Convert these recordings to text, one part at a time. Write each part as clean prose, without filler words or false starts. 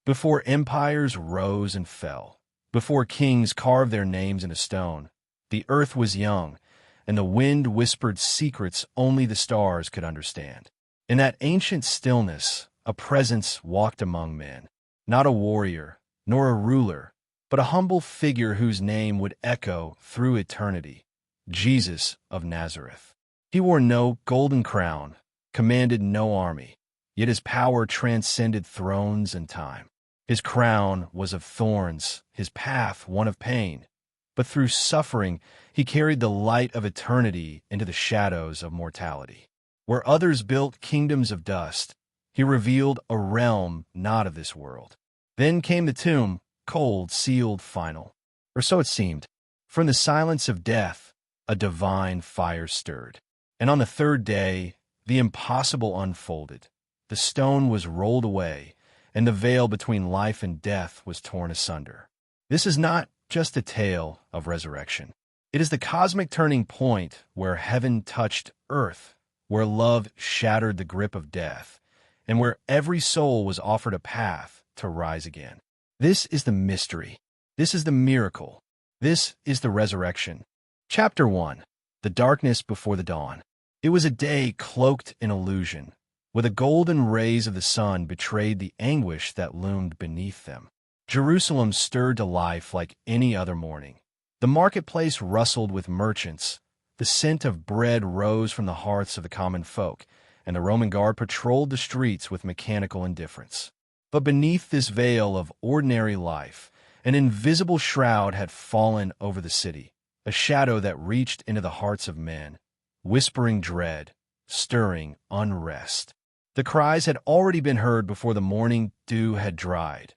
Before empires rose and fell, before kings carved their names into stone, the earth was young, and the wind whispered secrets only the stars could understand. In that ancient stillness, a presence walked among men, not a warrior, nor a ruler, but a humble figure whose name would echo through eternity, Jesus of Nazareth. He wore no golden crown, commanded no army, yet his power transcended thrones and time. His crown was of thorns, his path one of pain, but through suffering he carried the light of eternity into the shadows of mortality. Where others built kingdoms of dust, he revealed a realm not of this world. Then came the tomb, cold, sealed, final. Or so it seemed. From the silence of death, a divine fire stirred. And on the third day, the impossible unfolded. The stone was rolled away, and the veil between life and death was torn asunder. This is not just a tale of resurrection. It is the cosmic turning point where heaven touched earth, where love shattered the grip of death, and where every soul was offered a path to rise again. This is the mystery. This is the miracle. This is the resurrection. Chapter 1. The Darkness Before the Dawn. It was a day cloaked in illusion, where the golden rays of the sun betrayed the anguish that loomed beneath them. Jerusalem stirred to life like any other morning. The marketplace rustled with merchants. The scent of bread rose from the hearths of the common folk, and the Roman guard patrolled the streets with mechanical indifference. But beneath this veil of ordinary life, an invisible shroud had fallen over the city, a shadow that reached into the hearts of men, whispering dread, stirring unrest. The cries had already been heard before the morning dew had dried.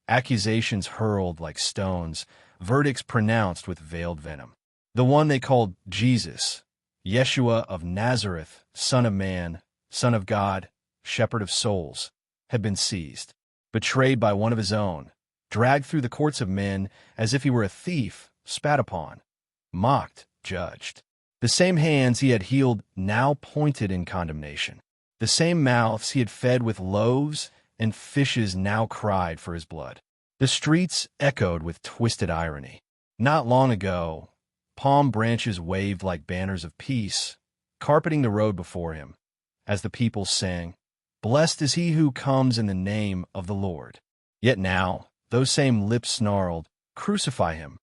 Accusations hurled like stones, verdicts pronounced with veiled venom. The one they called Jesus, Yeshua of Nazareth, Son of Man, Son of God, Shepherd of souls, had been seized, betrayed by one of his own, dragged through the courts of men as if he were a thief, spat upon, mocked, judged. The same hands he had healed now pointed in condemnation. The same mouths he had fed with loaves and fishes now cried for his blood. The streets echoed with twisted irony. Not long ago, palm branches waved like banners of peace, carpeting the road before him, as the people sang, "Blessed is he who comes in the name of the Lord." Yet now, those same lips snarled, "Crucify him."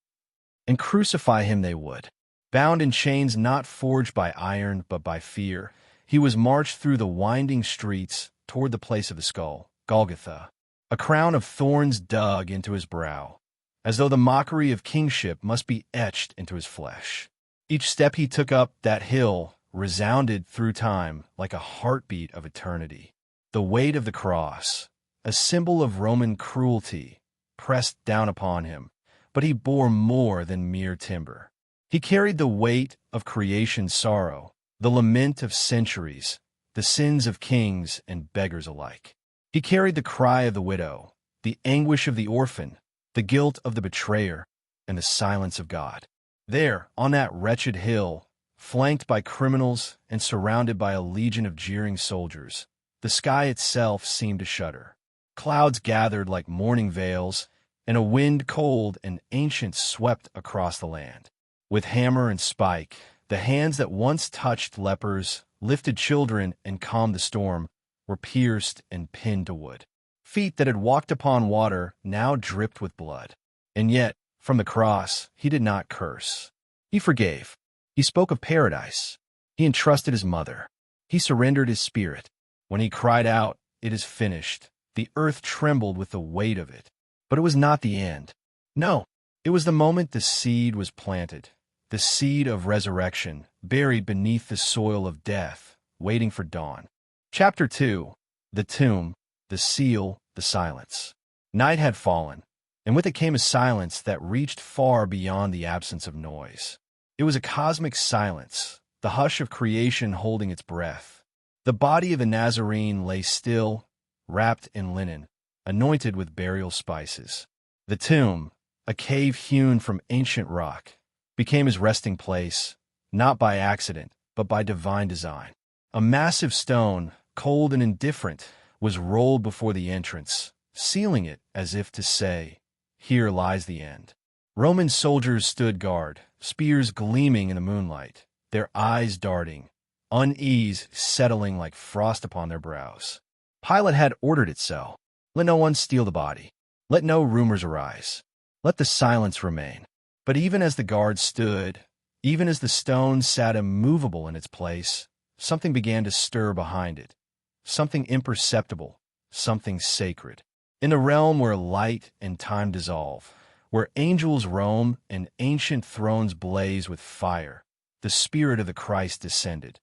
And crucify him they would. Bound in chains not forged by iron but by fear, he was marched through the winding streets toward the place of the skull, Golgotha, a crown of thorns dug into his brow, as though the mockery of kingship must be etched into his flesh. Each step he took up that hill resounded through time like a heartbeat of eternity. The weight of the cross, a symbol of Roman cruelty, pressed down upon him, but he bore more than mere timber. He carried the weight of creation's sorrow, the lament of centuries, the sins of kings and beggars alike. He carried the cry of the widow, the anguish of the orphan, the guilt of the betrayer, and the silence of God. There, on that wretched hill, flanked by criminals and surrounded by a legion of jeering soldiers, the sky itself seemed to shudder. Clouds gathered like mourning veils, and a wind cold and ancient swept across the land. With hammer and spike, the hands that once touched lepers, lifted children, and calmed the storm were pierced and pinned to wood. Feet that had walked upon water now dripped with blood. And yet, from the cross, he did not curse. He forgave. He spoke of paradise. He entrusted his mother. He surrendered his spirit. When he cried out, "It is finished," the earth trembled with the weight of it. But it was not the end. No, it was the moment the seed was planted, the seed of resurrection, buried beneath the soil of death, waiting for dawn. Chapter 2. The Tomb, the Seal, the Silence. Night had fallen, and with it came a silence that reached far beyond the absence of noise. It was a cosmic silence, the hush of creation holding its breath. The body of the Nazarene lay still, wrapped in linen, anointed with burial spices. The tomb, a cave hewn from ancient rock, became his resting place, not by accident, but by divine design. A massive stone, cold and indifferent, was rolled before the entrance, sealing it as if to say, "Here lies the end." Roman soldiers stood guard, spears gleaming in the moonlight, their eyes darting, unease settling like frost upon their brows. Pilate had ordered it so. Let no one steal the body. Let no rumors arise. Let the silence remain. But even as the guard stood, even as the stone sat immovable in its place, something began to stir behind it. Something imperceptible, something sacred. In a realm where light and time dissolve, where angels roam and ancient thrones blaze with fire, the Spirit of the Christ descended,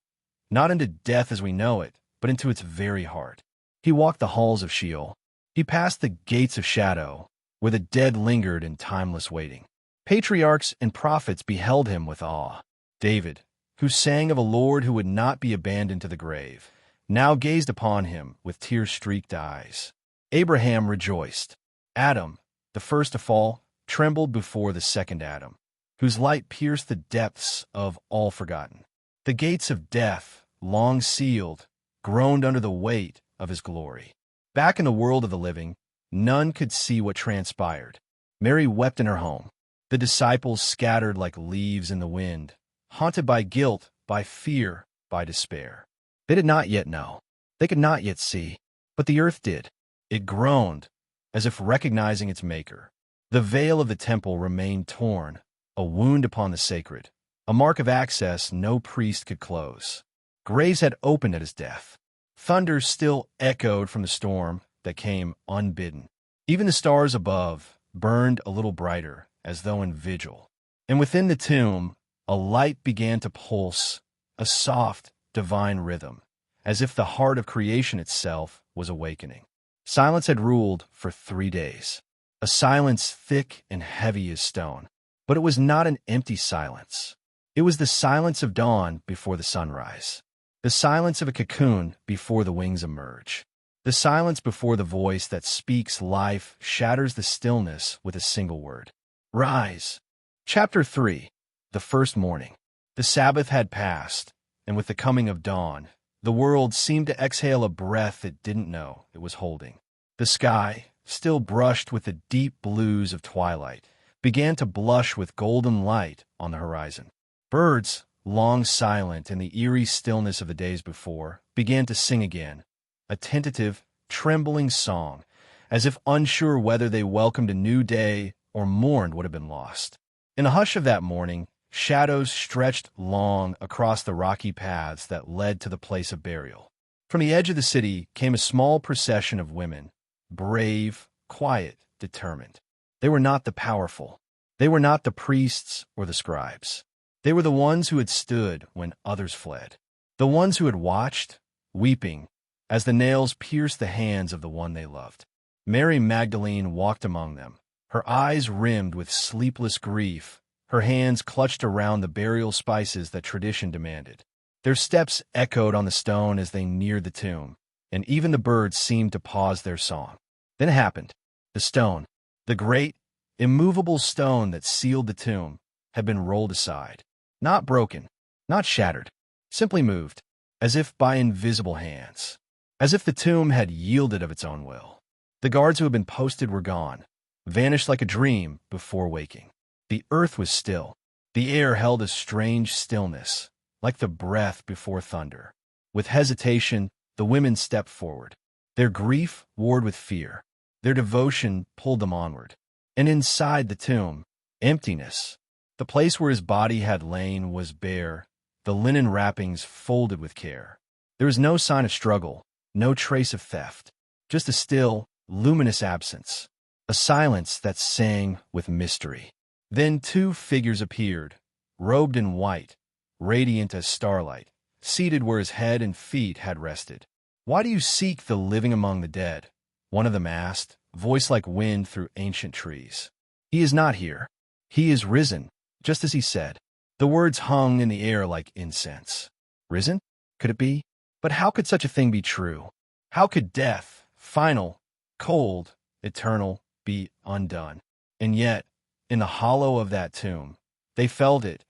not into death as we know it, but into its very heart. He walked the halls of Sheol. He passed the gates of shadow, where the dead lingered in timeless waiting. Patriarchs and prophets beheld him with awe. David, who sang of a Lord who would not be abandoned to the grave, now gazed upon him with tear-streaked eyes. Abraham rejoiced. Adam, the first to fall, trembled before the second Adam, whose light pierced the depths of all forgotten. The gates of death, long sealed, groaned under the weight of his glory. Back in the world of the living, none could see what transpired. Mary wept in her home. The disciples scattered like leaves in the wind, haunted by guilt, by fear, by despair. They did not yet know. They could not yet see. But the earth did. It groaned, as if recognizing its maker. The veil of the temple remained torn, a wound upon the sacred, a mark of access no priest could close. Graves had opened at his death. Thunder still echoed from the storm that came unbidden. Even the stars above burned a little brighter, as though in vigil. And within the tomb, a light began to pulse, a soft, divine rhythm, as if the heart of creation itself was awakening. Silence had ruled for 3 days, a silence thick and heavy as stone. But it was not an empty silence. It was the silence of dawn before the sunrise, the silence of a cocoon before the wings emerge, the silence before the voice that speaks life shatters the stillness with a single word. Rise. Chapter 3. The first morning. The Sabbath had passed, and with the coming of dawn, the world seemed to exhale a breath it didn't know it was holding. The sky, still brushed with the deep blues of twilight, began to blush with golden light on the horizon. Birds, long silent in the eerie stillness of the days before, began to sing again, a tentative, trembling song, as if unsure whether they welcomed a new day or mourned what had been lost. In the hush of that morning, shadows stretched long across the rocky paths that led to the place of burial. From the edge of the city came a small procession of women, brave, quiet, determined. They were not the powerful. They were not the priests or the scribes. They were the ones who had stood when others fled, the ones who had watched, weeping, as the nails pierced the hands of the one they loved. Mary Magdalene walked among them, her eyes rimmed with sleepless grief, her hands clutched around the burial spices that tradition demanded. Their steps echoed on the stone as they neared the tomb, and even the birds seemed to pause their song. Then it happened. The stone, the great, immovable stone that sealed the tomb, had been rolled aside. Not broken, not shattered, simply moved, as if by invisible hands, as if the tomb had yielded of its own will. The guards who had been posted were gone, vanished like a dream before waking. The earth was still. The air held a strange stillness, like the breath before thunder. With hesitation, the women stepped forward. Their grief warred with fear. Their devotion pulled them onward. And inside the tomb, emptiness. The place where his body had lain was bare, the linen wrappings folded with care. There was no sign of struggle, no trace of theft, just a still, luminous absence, a silence that sang with mystery. Then 2 figures appeared, robed in white, radiant as starlight, seated where his head and feet had rested. "Why do you seek the living among the dead?" one of them asked, voice like wind through ancient trees. "He is not here. He is risen, just as he said." The words hung in the air like incense. Risen? Could it be? But how could such a thing be true? How could death, final, cold, eternal, be undone? And yet, in the hollow of that tomb, they felt it,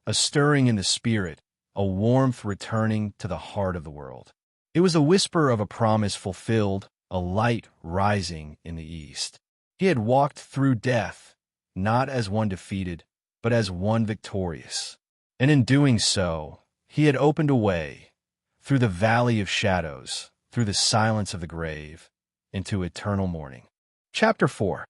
a stirring in the spirit, a warmth returning to the heart of the world. It was a whisper of a promise fulfilled, a light rising in the east. He had walked through death, not as one defeated, but as one victorious. And in doing so, he had opened a way, through the valley of shadows, through the silence of the grave, into eternal morning. Chapter 4.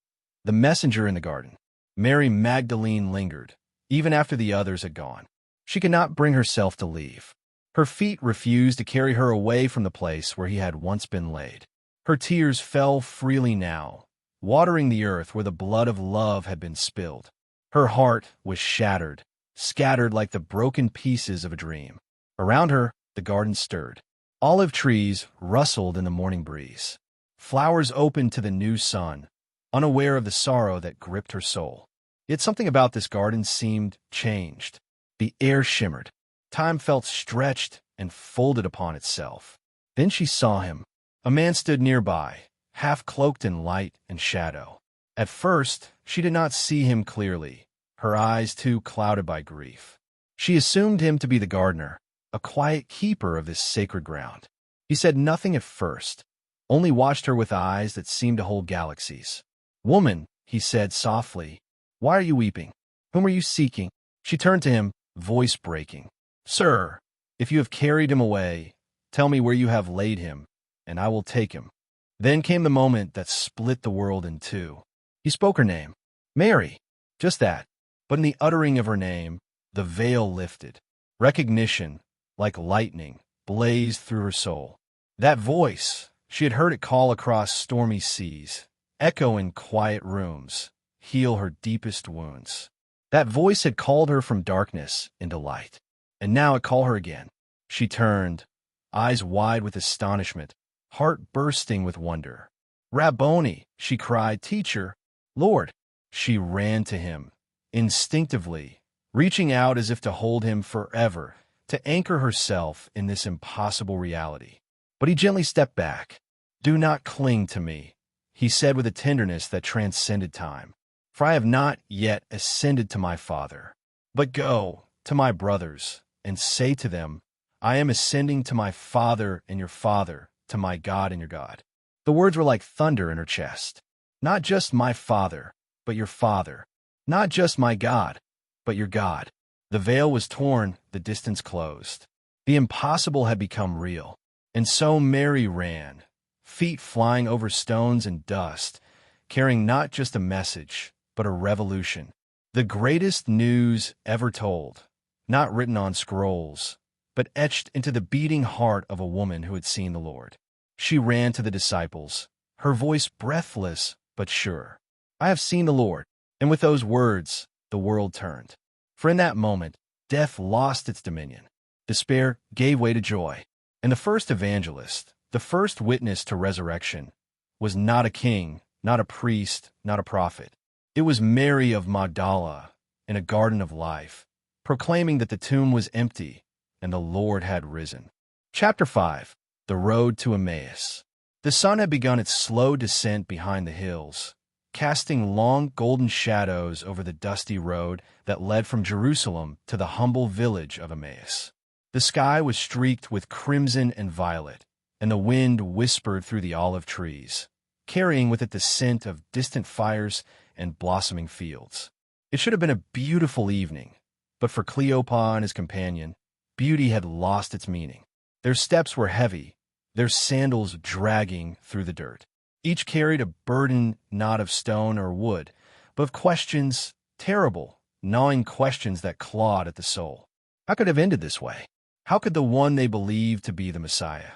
The Messenger in the Garden. Mary Magdalene lingered, even after the others had gone. She could not bring herself to leave. Her feet refused to carry her away from the place where he had once been laid. Her tears fell freely now, watering the earth where the blood of love had been spilled. Her heart was shattered, scattered like the broken pieces of a dream. Around her, the garden stirred. Olive trees rustled in the morning breeze. Flowers opened to the new sun, unaware of the sorrow that gripped her soul. Yet something about this garden seemed changed. The air shimmered. Time felt stretched and folded upon itself. Then she saw him. A man stood nearby, half cloaked in light and shadow. At first, she did not see him clearly, her eyes too clouded by grief. She assumed him to be the gardener, a quiet keeper of this sacred ground. He said nothing at first, only watched her with eyes that seemed to hold galaxies. "Woman," he said softly, "why are you weeping? Whom are you seeking?" She turned to him, voice breaking. "Sir, if you have carried him away, tell me where you have laid him, and I will take him." Then came the moment that split the world in two. He spoke her name. Mary. Just that. But in the uttering of her name, the veil lifted. Recognition, like lightning, blazed through her soul. That voice, she had heard it call across stormy seas, echo in quiet rooms, heal her deepest wounds. That voice had called her from darkness into light. And now it called her again. She turned, eyes wide with astonishment, heart bursting with wonder. "Rabboni," she cried, "Teacher, Lord." She ran to him, instinctively, reaching out as if to hold him forever, to anchor herself in this impossible reality. But he gently stepped back. "Do not cling to me," he said with a tenderness that transcended time. "For I have not yet ascended to my Father. But go to my brothers and say to them, I am ascending to my Father and your Father, to my God and your God." The words were like thunder in her chest. Not just my Father, but your Father. Not just my God, but your God. The veil was torn, the distance closed. The impossible had become real. And so Mary ran, feet flying over stones and dust, carrying not just a message, but a revolution. The greatest news ever told, not written on scrolls, but etched into the beating heart of a woman who had seen the Lord. She ran to the disciples, her voice breathless but sure. "I have seen the Lord." And with those words, the world turned. For in that moment, death lost its dominion. Despair gave way to joy. And the first evangelist, the first witness to resurrection, was not a king, not a priest, not a prophet. It was Mary of Magdala in a garden of life, proclaiming that the tomb was empty and the Lord had risen. Chapter 5. The Road to Emmaus. The sun had begun its slow descent behind the hills, casting long golden shadows over the dusty road that led from Jerusalem to the humble village of Emmaus. The sky was streaked with crimson and violet, and the wind whispered through the olive trees, carrying with it the scent of distant fires and blossoming fields. It should have been a beautiful evening, but for Cleopas and his companion, beauty had lost its meaning. Their steps were heavy, their sandals dragging through the dirt. Each carried a burden not of stone or wood, but of questions, terrible, gnawing questions that clawed at the soul. How could it have ended this way? How could the one they believed to be the Messiah,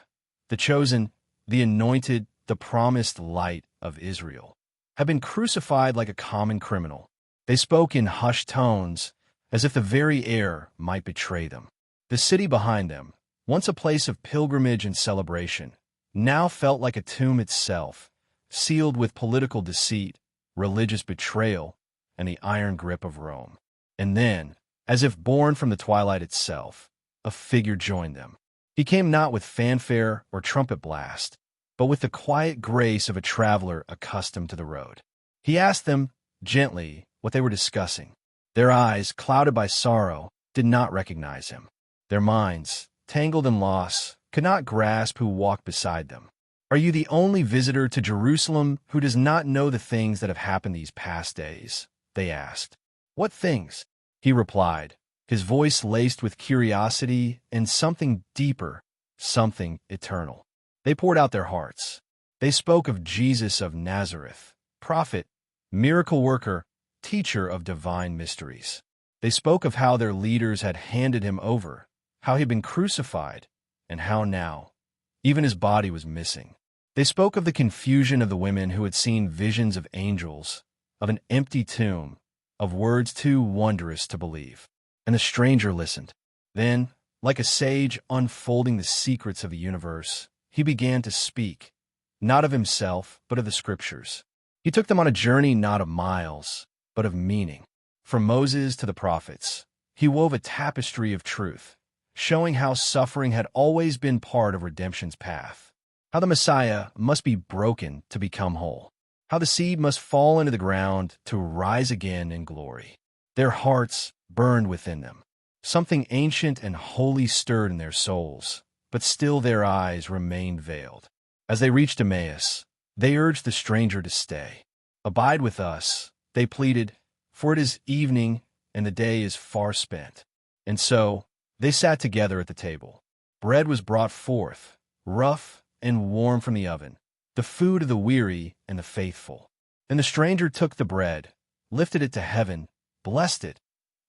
the chosen, the anointed, the promised light of Israel, have been crucified like a common criminal? They spoke in hushed tones, as if the very air might betray them. The city behind them, once a place of pilgrimage and celebration, now felt like a tomb itself, sealed with political deceit, religious betrayal, and the iron grip of Rome. And then, as if born from the twilight itself, a figure joined them. He came not with fanfare or trumpet blast, but with the quiet grace of a traveler accustomed to the road. He asked them, gently, what they were discussing. Their eyes, clouded by sorrow, did not recognize him. Their minds, tangled in loss, could not grasp who walked beside them. Are you the only visitor to Jerusalem who does not know the things that have happened these past days? They asked. What things? He replied, his voice laced with curiosity and something deeper, something eternal. They poured out their hearts. They spoke of Jesus of Nazareth, prophet, miracle worker, teacher of divine mysteries. They spoke of how their leaders had handed him over, how he had been crucified, and how now, even his body was missing. They spoke of the confusion of the women who had seen visions of angels, of an empty tomb, of words too wondrous to believe. And the stranger listened. Then, like a sage unfolding the secrets of the universe, he began to speak, not of himself, but of the Scriptures. He took them on a journey not of miles, but of meaning. From Moses to the prophets, he wove a tapestry of truth, showing how suffering had always been part of redemption's path, how the Messiah must be broken to become whole, how the seed must fall into the ground to rise again in glory. Their hearts burned within them. Something ancient and holy stirred in their souls, but still their eyes remained veiled. As they reached Emmaus, they urged the stranger to stay. Abide with us, they pleaded, for it is evening and the day is far spent. And so they sat together at the table. Bread was brought forth, rough and warm from the oven, the food of the weary and the faithful. And the stranger took the bread, lifted it to heaven, blessed it,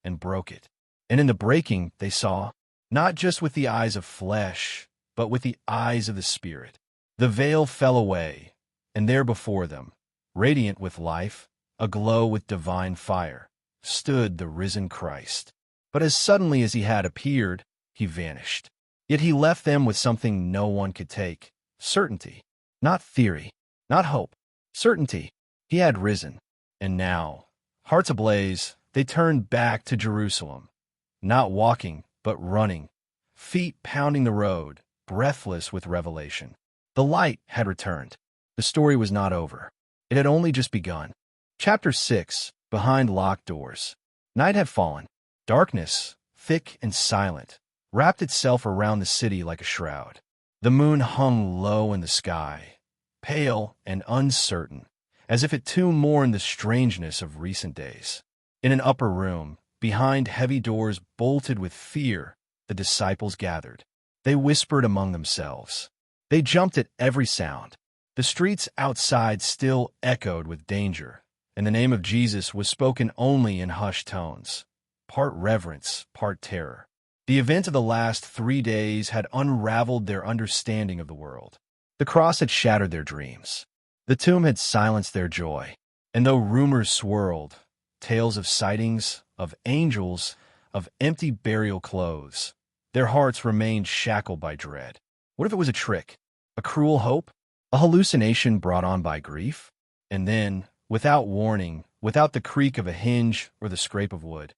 and broke it. And in the breaking they saw, not just with the eyes of flesh, but with the eyes of the Spirit. The veil fell away, and there before them, radiant with life, aglow with divine fire, stood the risen Christ. But as suddenly as he had appeared, he vanished. Yet he left them with something no one could take, certainty. Not theory, not hope, certainty. He had risen. And now, hearts ablaze, they turned back to Jerusalem, not walking, but running, feet pounding the road, breathless with revelation. The light had returned. The story was not over. It had only just begun. Chapter 6, Behind Locked Doors. Night had fallen. Darkness, thick and silent, wrapped itself around the city like a shroud. The moon hung low in the sky, pale and uncertain, as if it too mourned the strangeness of recent days. In an upper room, behind heavy doors bolted with fear, the disciples gathered. They whispered among themselves. They jumped at every sound. The streets outside still echoed with danger, and the name of Jesus was spoken only in hushed tones, part reverence, part terror. The event of the last 3 days had unraveled their understanding of the world. The cross had shattered their dreams. The tomb had silenced their joy. And though rumors swirled, tales of sightings, of angels, of empty burial clothes, their hearts remained shackled by dread. What if it was a trick? A cruel hope? A hallucination brought on by grief? And then, without warning, without the creak of a hinge or the scrape of wood,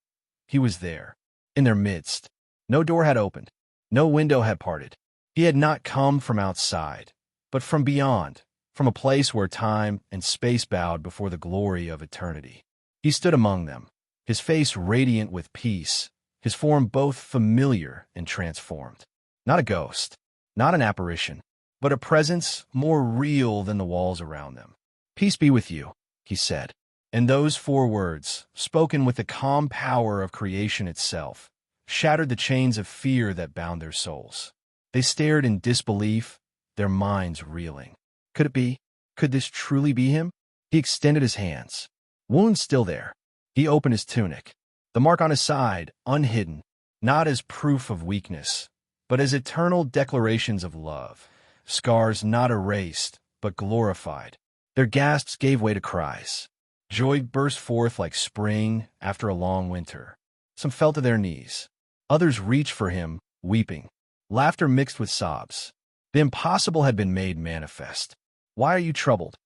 he was there, in their midst. No door had opened. No window had parted. He had not come from outside, but from beyond, from a place where time and space bowed before the glory of eternity. He stood among them, his face radiant with peace, his form both familiar and transformed. Not a ghost, not an apparition, but a presence more real than the walls around them. "Peace be with you," he said. And those 4 words, spoken with the calm power of creation itself, shattered the chains of fear that bound their souls. They stared in disbelief, their minds reeling. Could it be? Could this truly be him? He extended his hands. Wounds still there. He opened his tunic. The mark on his side, unhidden, not as proof of weakness, but as eternal declarations of love. Scars not erased, but glorified. Their gasps gave way to cries. Joy burst forth like spring after a long winter. Some fell to their knees. Others reached for him, weeping. Laughter mixed with sobs. The impossible had been made manifest. "Why are you troubled?"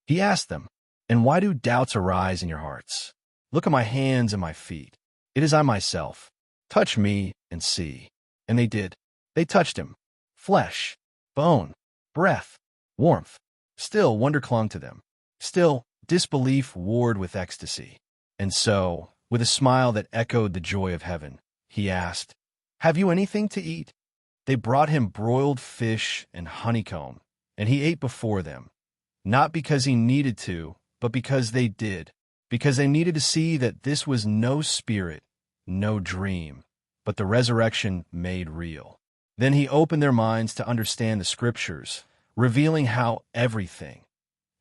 He asked them. "And why do doubts arise in your hearts? Look at my hands and my feet. It is I myself. Touch me and see." And they did. They touched him. Flesh, bone, breath, warmth. Still wonder clung to them. Still disbelief warred with ecstasy. And so, with a smile that echoed the joy of heaven, he asked, "Have you anything to eat?" They brought him broiled fish and honeycomb, and he ate before them, not because he needed to, but because they did, because they needed to see that this was no spirit, no dream, but the resurrection made real. Then he opened their minds to understand the scriptures, revealing how everything,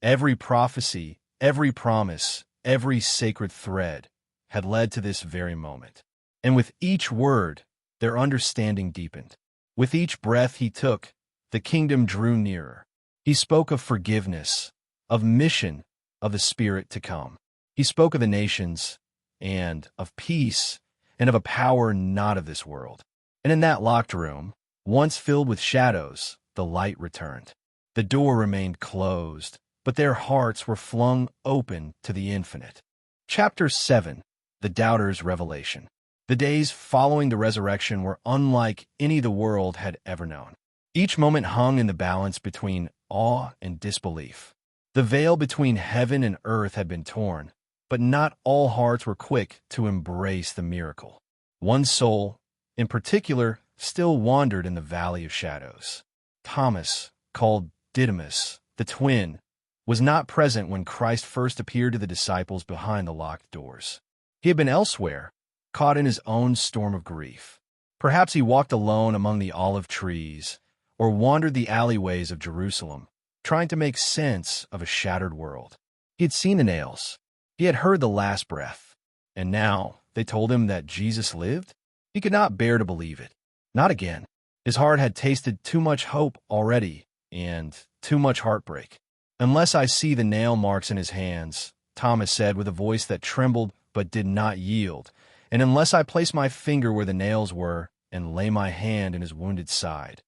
every prophecy, every promise, every sacred thread had led to this very moment. And with each word, their understanding deepened. With each breath he took, the kingdom drew nearer. He spoke of forgiveness, of mission, of the Spirit to come. He spoke of the nations, and of peace, and of a power not of this world. And in that locked room, once filled with shadows, the light returned. The door remained closed, but their hearts were flung open to the infinite. Chapter 7. The Doubter's Revelation. The days following the resurrection were unlike any the world had ever known. Each moment hung in the balance between awe and disbelief. The veil between heaven and earth had been torn, but not all hearts were quick to embrace the miracle. One soul, in particular, still wandered in the valley of shadows. Thomas, called Didymus, the twin, was not present when Christ first appeared to the disciples behind the locked doors. He had been elsewhere, caught in his own storm of grief. Perhaps he walked alone among the olive trees, or wandered the alleyways of Jerusalem, trying to make sense of a shattered world. He had seen the nails. He had heard the last breath. And now they told him that Jesus lived? He could not bear to believe it. Not again. His heart had tasted too much hope already, and too much heartbreak. "Unless I see the nail marks in his hands," Thomas said with a voice that trembled but did not yield, "and unless I place my finger where the nails were and lay my hand in his wounded side,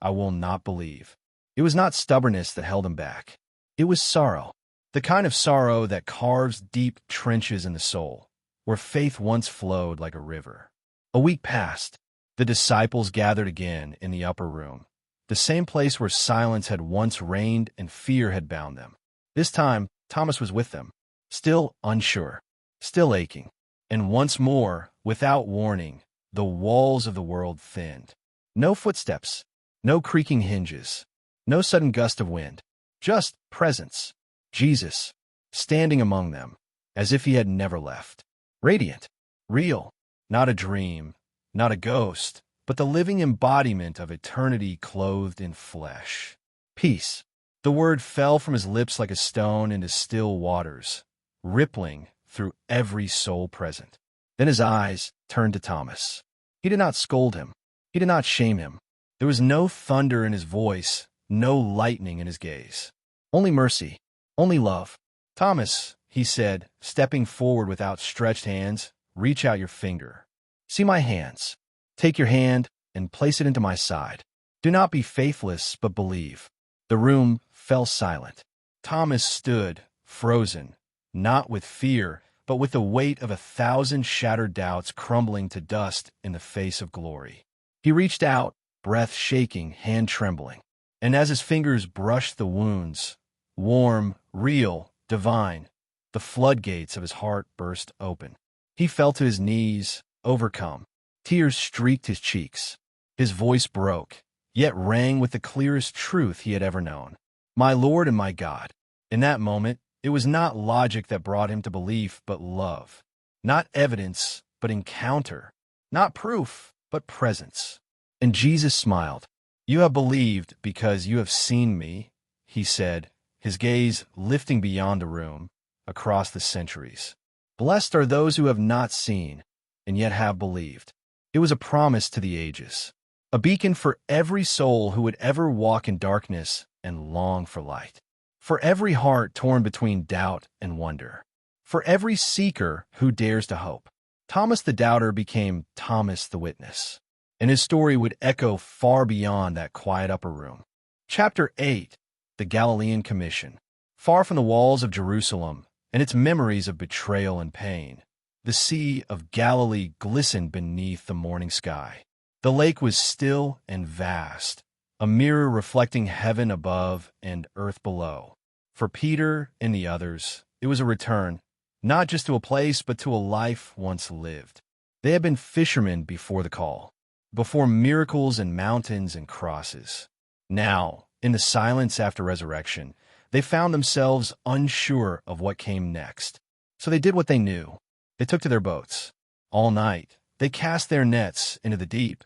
I will not believe." It was not stubbornness that held him back. It was sorrow, the kind of sorrow that carves deep trenches in the soul, where faith once flowed like a river. A week passed. The disciples gathered again in the upper room, the same place where silence had once reigned and fear had bound them. This time, Thomas was with them, still unsure, still aching. And once more, without warning, the walls of the world thinned. No footsteps, no creaking hinges, no sudden gust of wind, just presence. Jesus, standing among them, as if he had never left. Radiant, real, not a dream, not a ghost, but the living embodiment of eternity clothed in flesh. Peace. The word fell from his lips like a stone into still waters, rippling through every soul present. Then his eyes turned to Thomas. He did not scold him. He did not shame him. There was no thunder in his voice, no lightning in his gaze. Only mercy, only love. "Thomas," he said, stepping forward with outstretched hands, "reach out your finger. See my hands. Take your hand and place it into my side. Do not be faithless, but believe." The room fell silent. Thomas stood, frozen, not with fear, but with the weight of 1,000 shattered doubts crumbling to dust in the face of glory. He reached out, breath shaking, hand trembling. And as his fingers brushed the wounds, warm, real, divine, the floodgates of his heart burst open. He fell to his knees, overcome. Tears streaked his cheeks. His voice broke, yet rang with the clearest truth he had ever known. "My Lord and my God." In that moment, it was not logic that brought him to belief, but love. Not evidence, but encounter. Not proof, but presence. And Jesus smiled. "You have believed because you have seen me," he said, his gaze lifting beyond the room, across the centuries. "Blessed are those who have not seen, and yet have believed." It was a promise to the ages, a beacon for every soul who would ever walk in darkness and long for light, for every heart torn between doubt and wonder, for every seeker who dares to hope. Thomas the Doubter became Thomas the Witness, and his story would echo far beyond that quiet upper room. Chapter 8. The Galilean Commission. Far from the walls of Jerusalem and its memories of betrayal and pain, the Sea of Galilee glistened beneath the morning sky. The lake was still and vast, a mirror reflecting heaven above and earth below. For Peter and the others, it was a return, not just to a place, but to a life once lived. They had been fishermen before the call, before miracles and mountains and crosses. Now, In the silence after resurrection, they found themselves unsure of what came next. So they did what they knew. They took to their boats. All night, they cast their nets into the deep,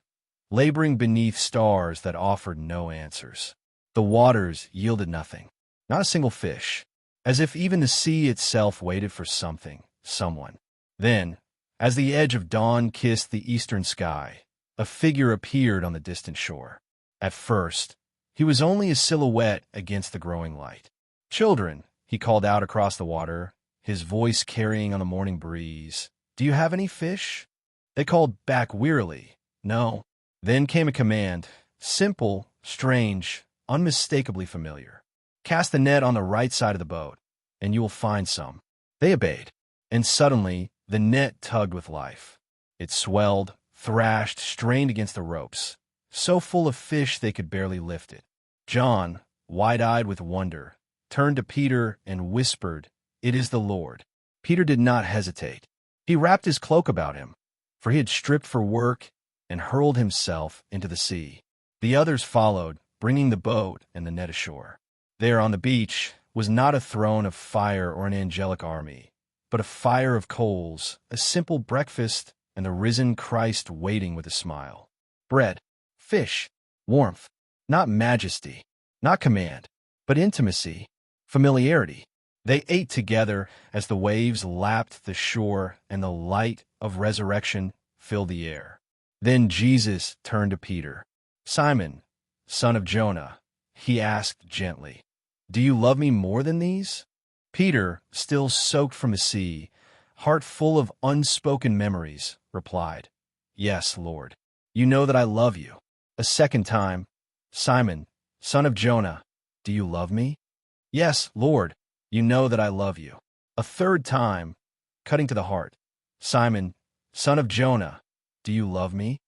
laboring beneath stars that offered no answers. The waters yielded nothing, not a single fish, as if even the sea itself waited for something, someone. Then, as the edge of dawn kissed the eastern sky, a figure appeared on the distant shore. At first, he was only a silhouette against the growing light. "Children," he called out across the water, his voice carrying on the morning breeze, "do you have any fish?" They called back wearily, "No." Then came a command, simple, strange, unmistakably familiar. "Cast the net on the right side of the boat, and you will find some." They obeyed, and suddenly the net tugged with life. It swelled, thrashed, strained against the ropes, so full of fish they could barely lift it. John, wide-eyed with wonder, turned to Peter and whispered, "It is the Lord." Peter did not hesitate. He wrapped his cloak about him, for he had stripped for work, and hurled himself into the sea. The others followed, bringing the boat and the net ashore. There on the beach was not a throne of fire or an angelic army, but a fire of coals, a simple breakfast, and the risen Christ waiting with a smile. Bread, fish, warmth, not majesty, not command, but intimacy, familiarity. They ate together as the waves lapped the shore and the light of resurrection filled the air. Then Jesus turned to Peter. "Simon, son of Jonah," he asked gently, "do you love me more than these?" Peter, still soaked from the sea, heart full of unspoken memories, replied, "Yes, Lord, you know that I love you." A second time, "Simon, son of Jonah, do you love me?" "Yes, Lord, you know that I love you." A third time, cutting to the heart, "Simon, son of Jonah, do you love me?"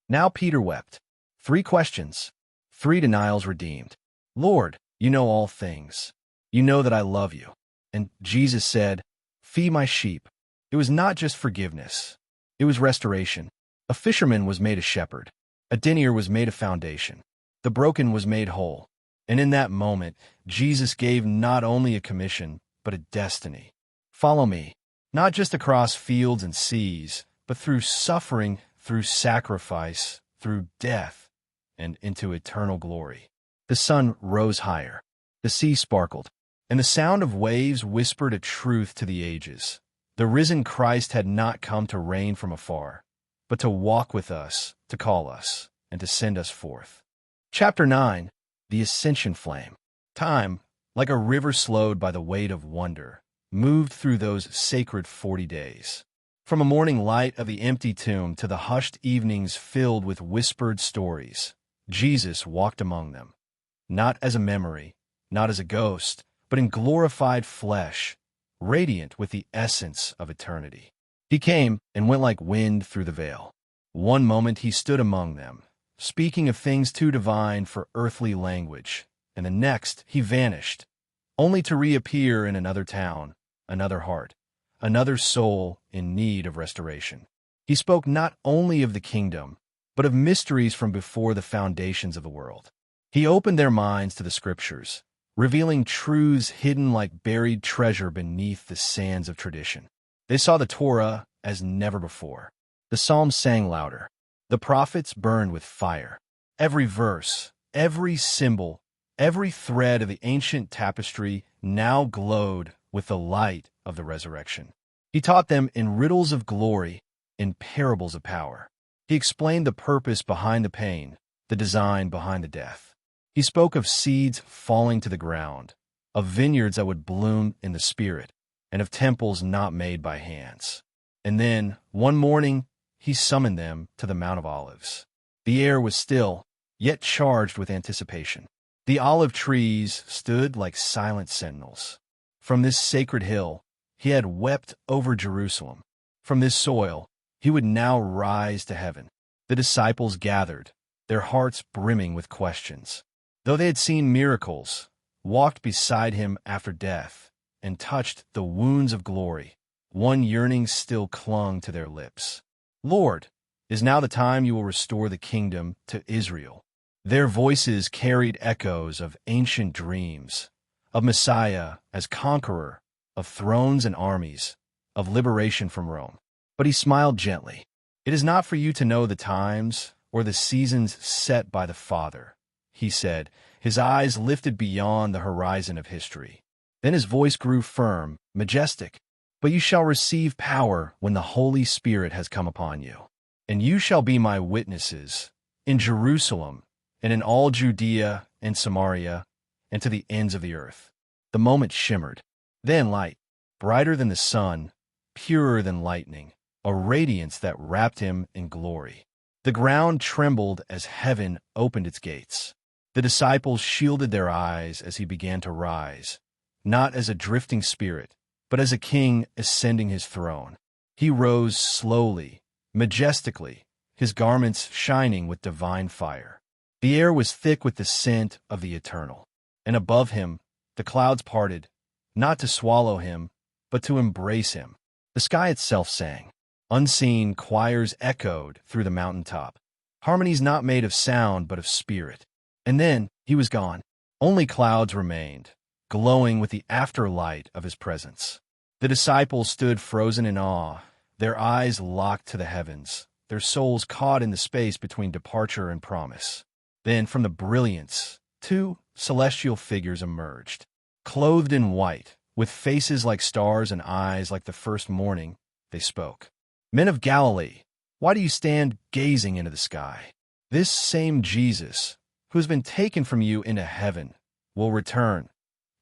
Now Peter wept. 3 questions, 3 denials redeemed. "Lord, you know all things. You know that I love you." And Jesus said, "Feed my sheep." It was not just forgiveness. It was restoration. A fisherman was made a shepherd. A denier was made a foundation. The broken was made whole. And in that moment, Jesus gave not only a commission, but a destiny. Follow me, not just across fields and seas, but through suffering, through sacrifice, through death, and into eternal glory. The sun rose higher. The sea sparkled, and the sound of waves whispered a truth to the ages. The risen Christ had not come to reign from afar, but to walk with us, to call us, and to send us forth. Chapter 9. The Ascension Flame. Time, like a river slowed by the weight of wonder, moved through those sacred 40 days. From a morning light of the empty tomb to the hushed evenings filled with whispered stories, Jesus walked among them, not as a memory, not as a ghost, but in glorified flesh, radiant with the essence of eternity. He came and went like wind through the veil. One moment he stood among them, speaking of things too divine for earthly language, and the next he vanished, only to reappear in another town, another heart, another soul in need of restoration. He spoke not only of the kingdom, but of mysteries from before the foundations of the world. He opened their minds to the scriptures, revealing truths hidden like buried treasure beneath the sands of tradition. They saw the Torah as never before. The Psalms sang louder. The prophets burned with fire. Every verse, every symbol, every thread of the ancient tapestry now glowed with the light of the resurrection. He taught them in riddles of glory, in parables of power. He explained the purpose behind the pain, the design behind the death. He spoke of seeds falling to the ground, of vineyards that would bloom in the Spirit, and of temples not made by hands. And then, one morning, he summoned them to the Mount of Olives. The air was still, yet charged with anticipation. The olive trees stood like silent sentinels. From this sacred hill, he had wept over Jerusalem. From this soil, he would now rise to heaven. The disciples gathered, their hearts brimming with questions. Though they had seen miracles, walked beside him after death, and touched the wounds of glory, one yearning still clung to their lips. "Lord, is now the time you will restore the kingdom to Israel?" Their voices carried echoes of ancient dreams, of Messiah as conqueror, of thrones and armies, of liberation from Rome. But he smiled gently. "It is not for you to know the times or the seasons set by the Father," he said, his eyes lifted beyond the horizon of history. Then his voice grew firm, majestic. "But you shall receive power when the Holy Spirit has come upon you. And you shall be my witnesses in Jerusalem and in all Judea and Samaria and to the ends of the earth." The moment shimmered. Then light, brighter than the sun, purer than lightning, a radiance that wrapped him in glory. The ground trembled as heaven opened its gates. The disciples shielded their eyes as he began to rise, not as a drifting spirit, but as a king ascending his throne. He rose slowly, majestically, his garments shining with divine fire. The air was thick with the scent of the eternal, and above him the clouds parted, not to swallow him, but to embrace him. The sky itself sang. Unseen choirs echoed through the mountaintop, harmonies not made of sound but of spirit. And then he was gone. Only clouds remained, glowing with the afterlight of his presence. The disciples stood frozen in awe, their eyes locked to the heavens, their souls caught in the space between departure and promise. Then from the brilliance, two celestial figures emerged, clothed in white, with faces like stars and eyes like the first morning. They spoke. "Men of Galilee, why do you stand gazing into the sky? This same Jesus, who has been taken from you into heaven, will return,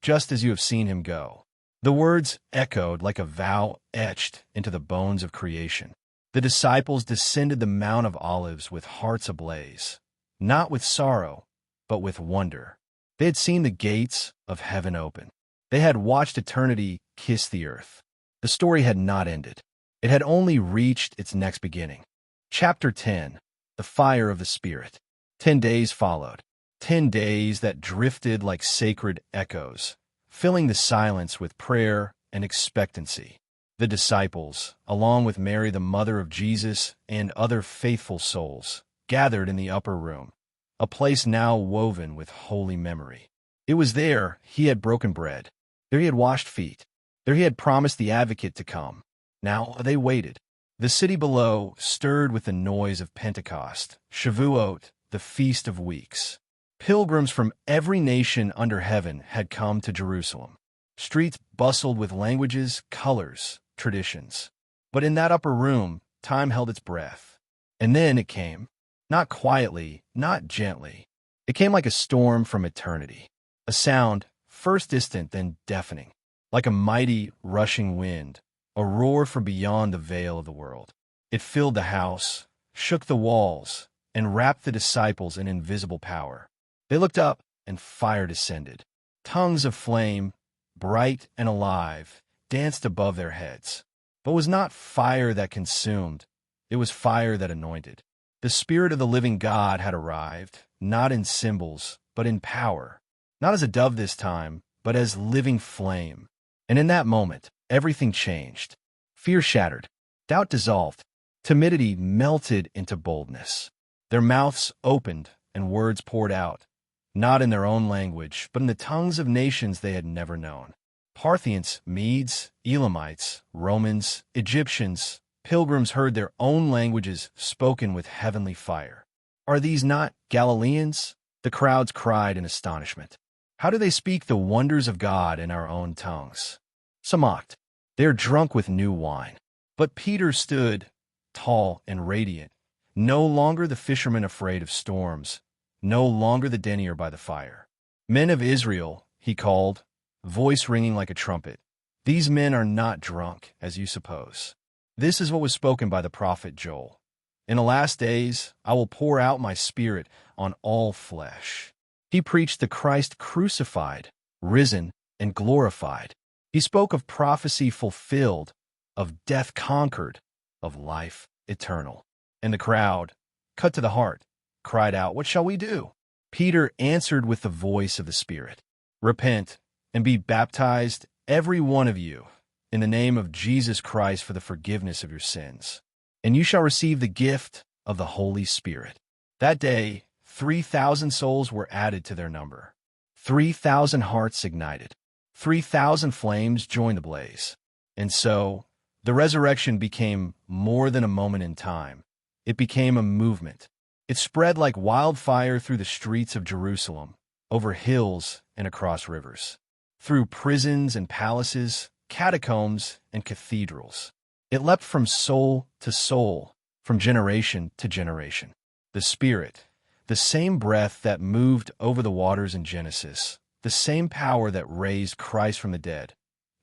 just as you have seen him go." The words echoed like a vow etched into the bones of creation. The disciples descended the Mount of Olives with hearts ablaze, not with sorrow, but with wonder. They had seen the gates of heaven open. They had watched eternity kiss the earth. The story had not ended. It had only reached its next beginning. Chapter 10. The Fire of the Spirit. 10 days followed. 10 days that drifted like sacred echoes, filling the silence with prayer and expectancy. The disciples, along with Mary the mother of Jesus and other faithful souls, gathered in the upper room, a place now woven with holy memory. It was there he had broken bread. There he had washed feet. There he had promised the advocate to come. Now they waited. The city below stirred with the noise of Pentecost, Shavuot, the Feast of Weeks. Pilgrims from every nation under heaven had come to Jerusalem. Streets bustled with languages, colors, traditions. But in that upper room, time held its breath. And then it came, not quietly, not gently. It came like a storm from eternity, a sound first distant, then deafening, like a mighty, rushing wind, a roar from beyond the veil of the world. It filled the house, shook the walls, and wrapped the disciples in invisible power. They looked up, and fire descended. Tongues of flame, bright and alive, danced above their heads. But it was not fire that consumed, it was fire that anointed. The Spirit of the living God had arrived, not in symbols, but in power. Not as a dove this time, but as living flame. And in that moment, everything changed. Fear shattered, doubt dissolved, timidity melted into boldness. Their mouths opened and words poured out, not in their own language, but in the tongues of nations they had never known. Parthians, Medes, Elamites, Romans, Egyptians, pilgrims heard their own languages spoken with heavenly fire. "Are these not Galileans?" the crowds cried in astonishment. "How do they speak the wonders of God in our own tongues?" Some mocked. "They are drunk with new wine." But Peter stood, tall and radiant, no longer the fisherman afraid of storms, no longer the denier by the fire. "Men of Israel," he called, voice ringing like a trumpet, "these men are not drunk, as you suppose. This is what was spoken by the prophet Joel. In the last days I will pour out my Spirit on all flesh." He preached the Christ crucified, risen, and glorified. He spoke of prophecy fulfilled, of death conquered, of life eternal. And the crowd, cut to the heart, cried out, "What shall we do?" Peter answered with the voice of the Spirit, "Repent and be baptized, every one of you, in the name of Jesus Christ for the forgiveness of your sins, and you shall receive the gift of the Holy Spirit." That day, 3,000 souls were added to their number. 3,000 hearts ignited. 3,000 flames joined the blaze. And so, the resurrection became more than a moment in time. It became a movement. It spread like wildfire through the streets of Jerusalem, over hills and across rivers, through prisons and palaces, catacombs and cathedrals. It leapt from soul to soul, from generation to generation. The Spirit, the same breath that moved over the waters in Genesis, the same power that raised Christ from the dead,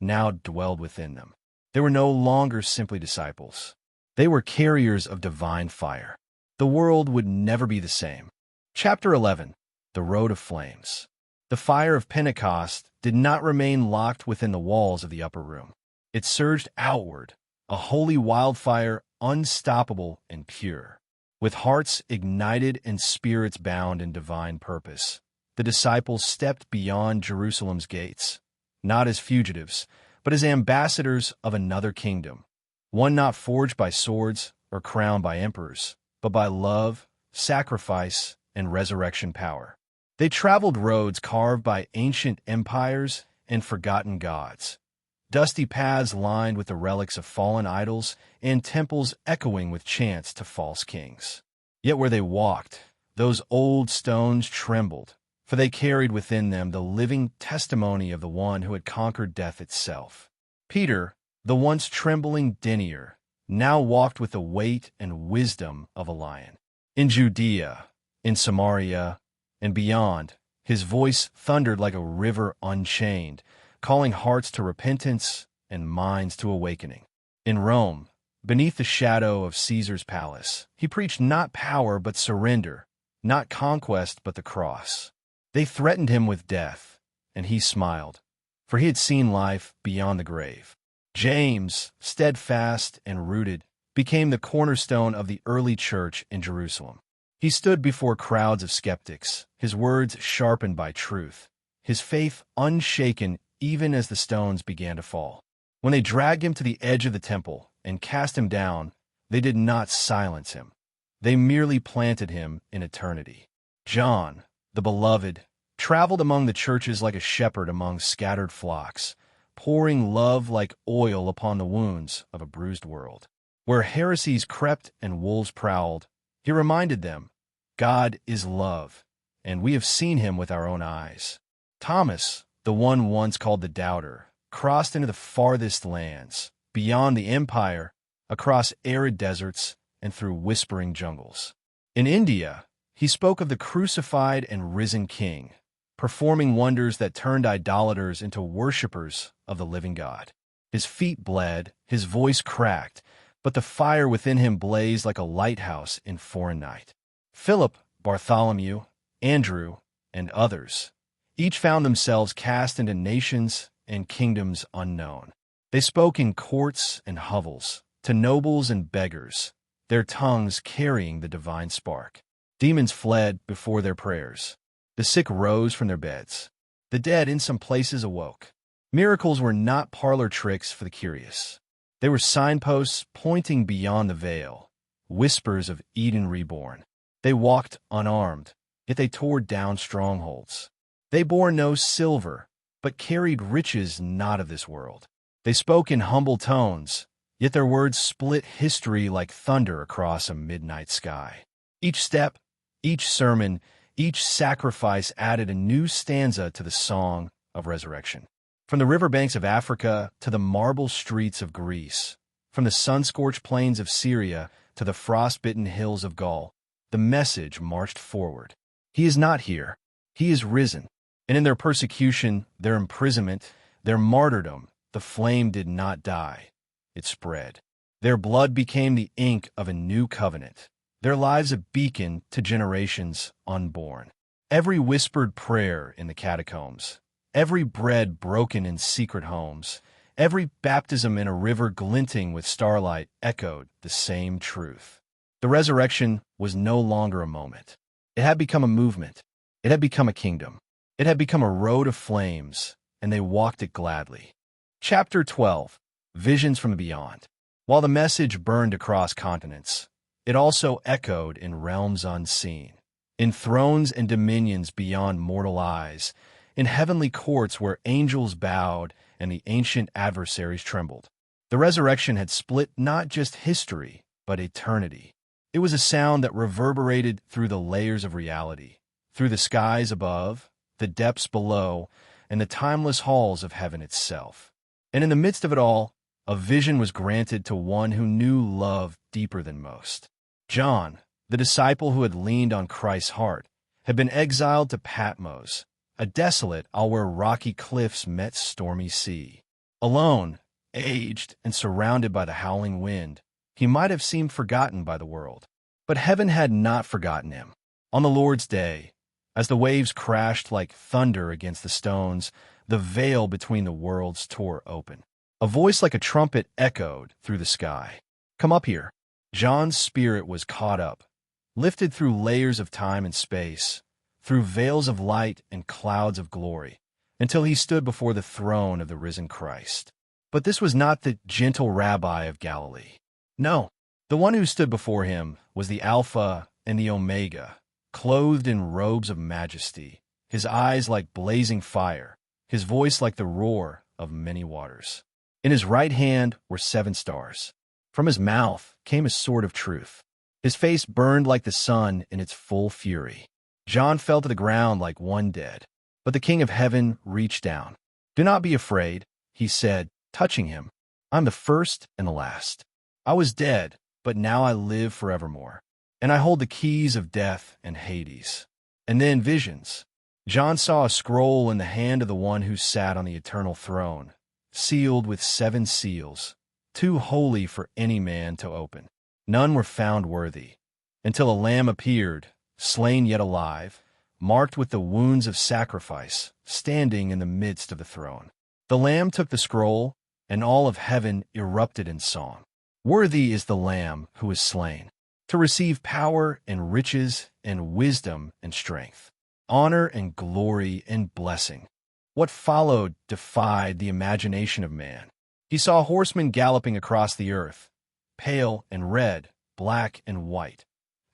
now dwelled within them. They were no longer simply disciples. They were carriers of divine fire. The world would never be the same. Chapter 11. The Road of Flames. The fire of Pentecost did not remain locked within the walls of the upper room. It surged outward, a holy wildfire, unstoppable and pure. With hearts ignited and spirits bound in divine purpose, the disciples stepped beyond Jerusalem's gates, not as fugitives, but as ambassadors of another kingdom, one not forged by swords or crowned by emperors, but by love, sacrifice, and resurrection power. They traveled roads carved by ancient empires and forgotten gods, dusty paths lined with the relics of fallen idols, and temples echoing with chants to false kings. Yet where they walked, those old stones trembled, for they carried within them the living testimony of the one who had conquered death itself. Peter, the once trembling denier, now walked with the weight and wisdom of a lion. In Judea, in Samaria, and beyond, his voice thundered like a river unchained, calling hearts to repentance and minds to awakening. In Rome, beneath the shadow of Caesar's palace, he preached not power but surrender, not conquest but the cross. They threatened him with death, and he smiled, for he had seen life beyond the grave. James, steadfast and rooted, became the cornerstone of the early church in Jerusalem. He stood before crowds of skeptics, his words sharpened by truth, his faith unshaken even as the stones began to fall. When they dragged him to the edge of the temple and cast him down, they did not silence him. They merely planted him in eternity. John, the beloved, traveled among the churches like a shepherd among scattered flocks, pouring love like oil upon the wounds of a bruised world. Where heresies crept and wolves prowled, he reminded them, God is love, and we have seen him with our own eyes. Thomas, the one once called the doubter, crossed into the farthest lands, beyond the empire, across arid deserts, and through whispering jungles. In India, he spoke of the crucified and risen King, performing wonders that turned idolaters into worshippers of the living God. His feet bled, his voice cracked, but the fire within him blazed like a lighthouse in foreign night. Philip, Bartholomew, Andrew, and others, each found themselves cast into nations and kingdoms unknown. They spoke in courts and hovels, to nobles and beggars, their tongues carrying the divine spark. Demons fled before their prayers. The sick rose from their beds. The dead in some places awoke. Miracles were not parlor tricks for the curious. They were signposts pointing beyond the veil, whispers of Eden reborn. They walked unarmed, yet they tore down strongholds. They bore no silver, but carried riches not of this world. They spoke in humble tones, yet their words split history like thunder across a midnight sky. Each step, each sermon, each sacrifice added a new stanza to the song of resurrection. From the riverbanks of Africa to the marble streets of Greece, from the sun-scorched plains of Syria to the frost-bitten hills of Gaul, the message marched forward. He is not here. He is risen. And in their persecution, their imprisonment, their martyrdom, the flame did not die. It spread. Their blood became the ink of a new covenant, their lives a beacon to generations unborn. Every whispered prayer in the catacombs, every bread broken in secret homes, every baptism in a river glinting with starlight echoed the same truth. The resurrection was no longer a moment. It had become a movement. It had become a kingdom. It had become a road of flames, and they walked it gladly. Chapter 12. Visions from the Beyond. While the message burned across continents, it also echoed in realms unseen. in thrones and dominions beyond mortal eyes, in heavenly courts where angels bowed and the ancient adversaries trembled. The resurrection had split not just history, but eternity. It was a sound that reverberated through the layers of reality, through the skies above, the depths below, and the timeless halls of heaven itself. And in the midst of it all, a vision was granted to one who knew love deeper than most. John, the disciple who had leaned on Christ's heart, had been exiled to Patmos, a desolate isle where rocky cliffs met stormy sea. Alone, aged, and surrounded by the howling wind, he might have seemed forgotten by the world. But heaven had not forgotten him. On the Lord's day, as the waves crashed like thunder against the stones, the veil between the worlds tore open. A voice like a trumpet echoed through the sky. "Come up here." John's spirit was caught up, lifted through layers of time and space, through veils of light and clouds of glory, until he stood before the throne of the risen Christ. But this was not the gentle rabbi of Galilee. No, the one who stood before him was the Alpha and the Omega, clothed in robes of majesty, his eyes like blazing fire, his voice like the roar of many waters. In his right hand were 7 stars. From his mouth came a sword of truth. His face burned like the sun in its full fury. John fell to the ground like one dead, but the King of Heaven reached down. "Do not be afraid," he said, touching him. "I'm the first and the last. I was dead, but now I live forevermore, and I hold the keys of death and Hades." And then visions. John saw a scroll in the hand of the one who sat on the eternal throne, sealed with 7 seals, too holy for any man to open. None were found worthy, until a lamb appeared, slain yet alive, marked with the wounds of sacrifice, standing in the midst of the throne. The lamb took the scroll, and all of heaven erupted in song. "Worthy is the Lamb who is slain, to receive power and riches and wisdom and strength, honor and glory and blessing." What followed defied the imagination of man. He saw horsemen galloping across the earth, pale and red, black and white,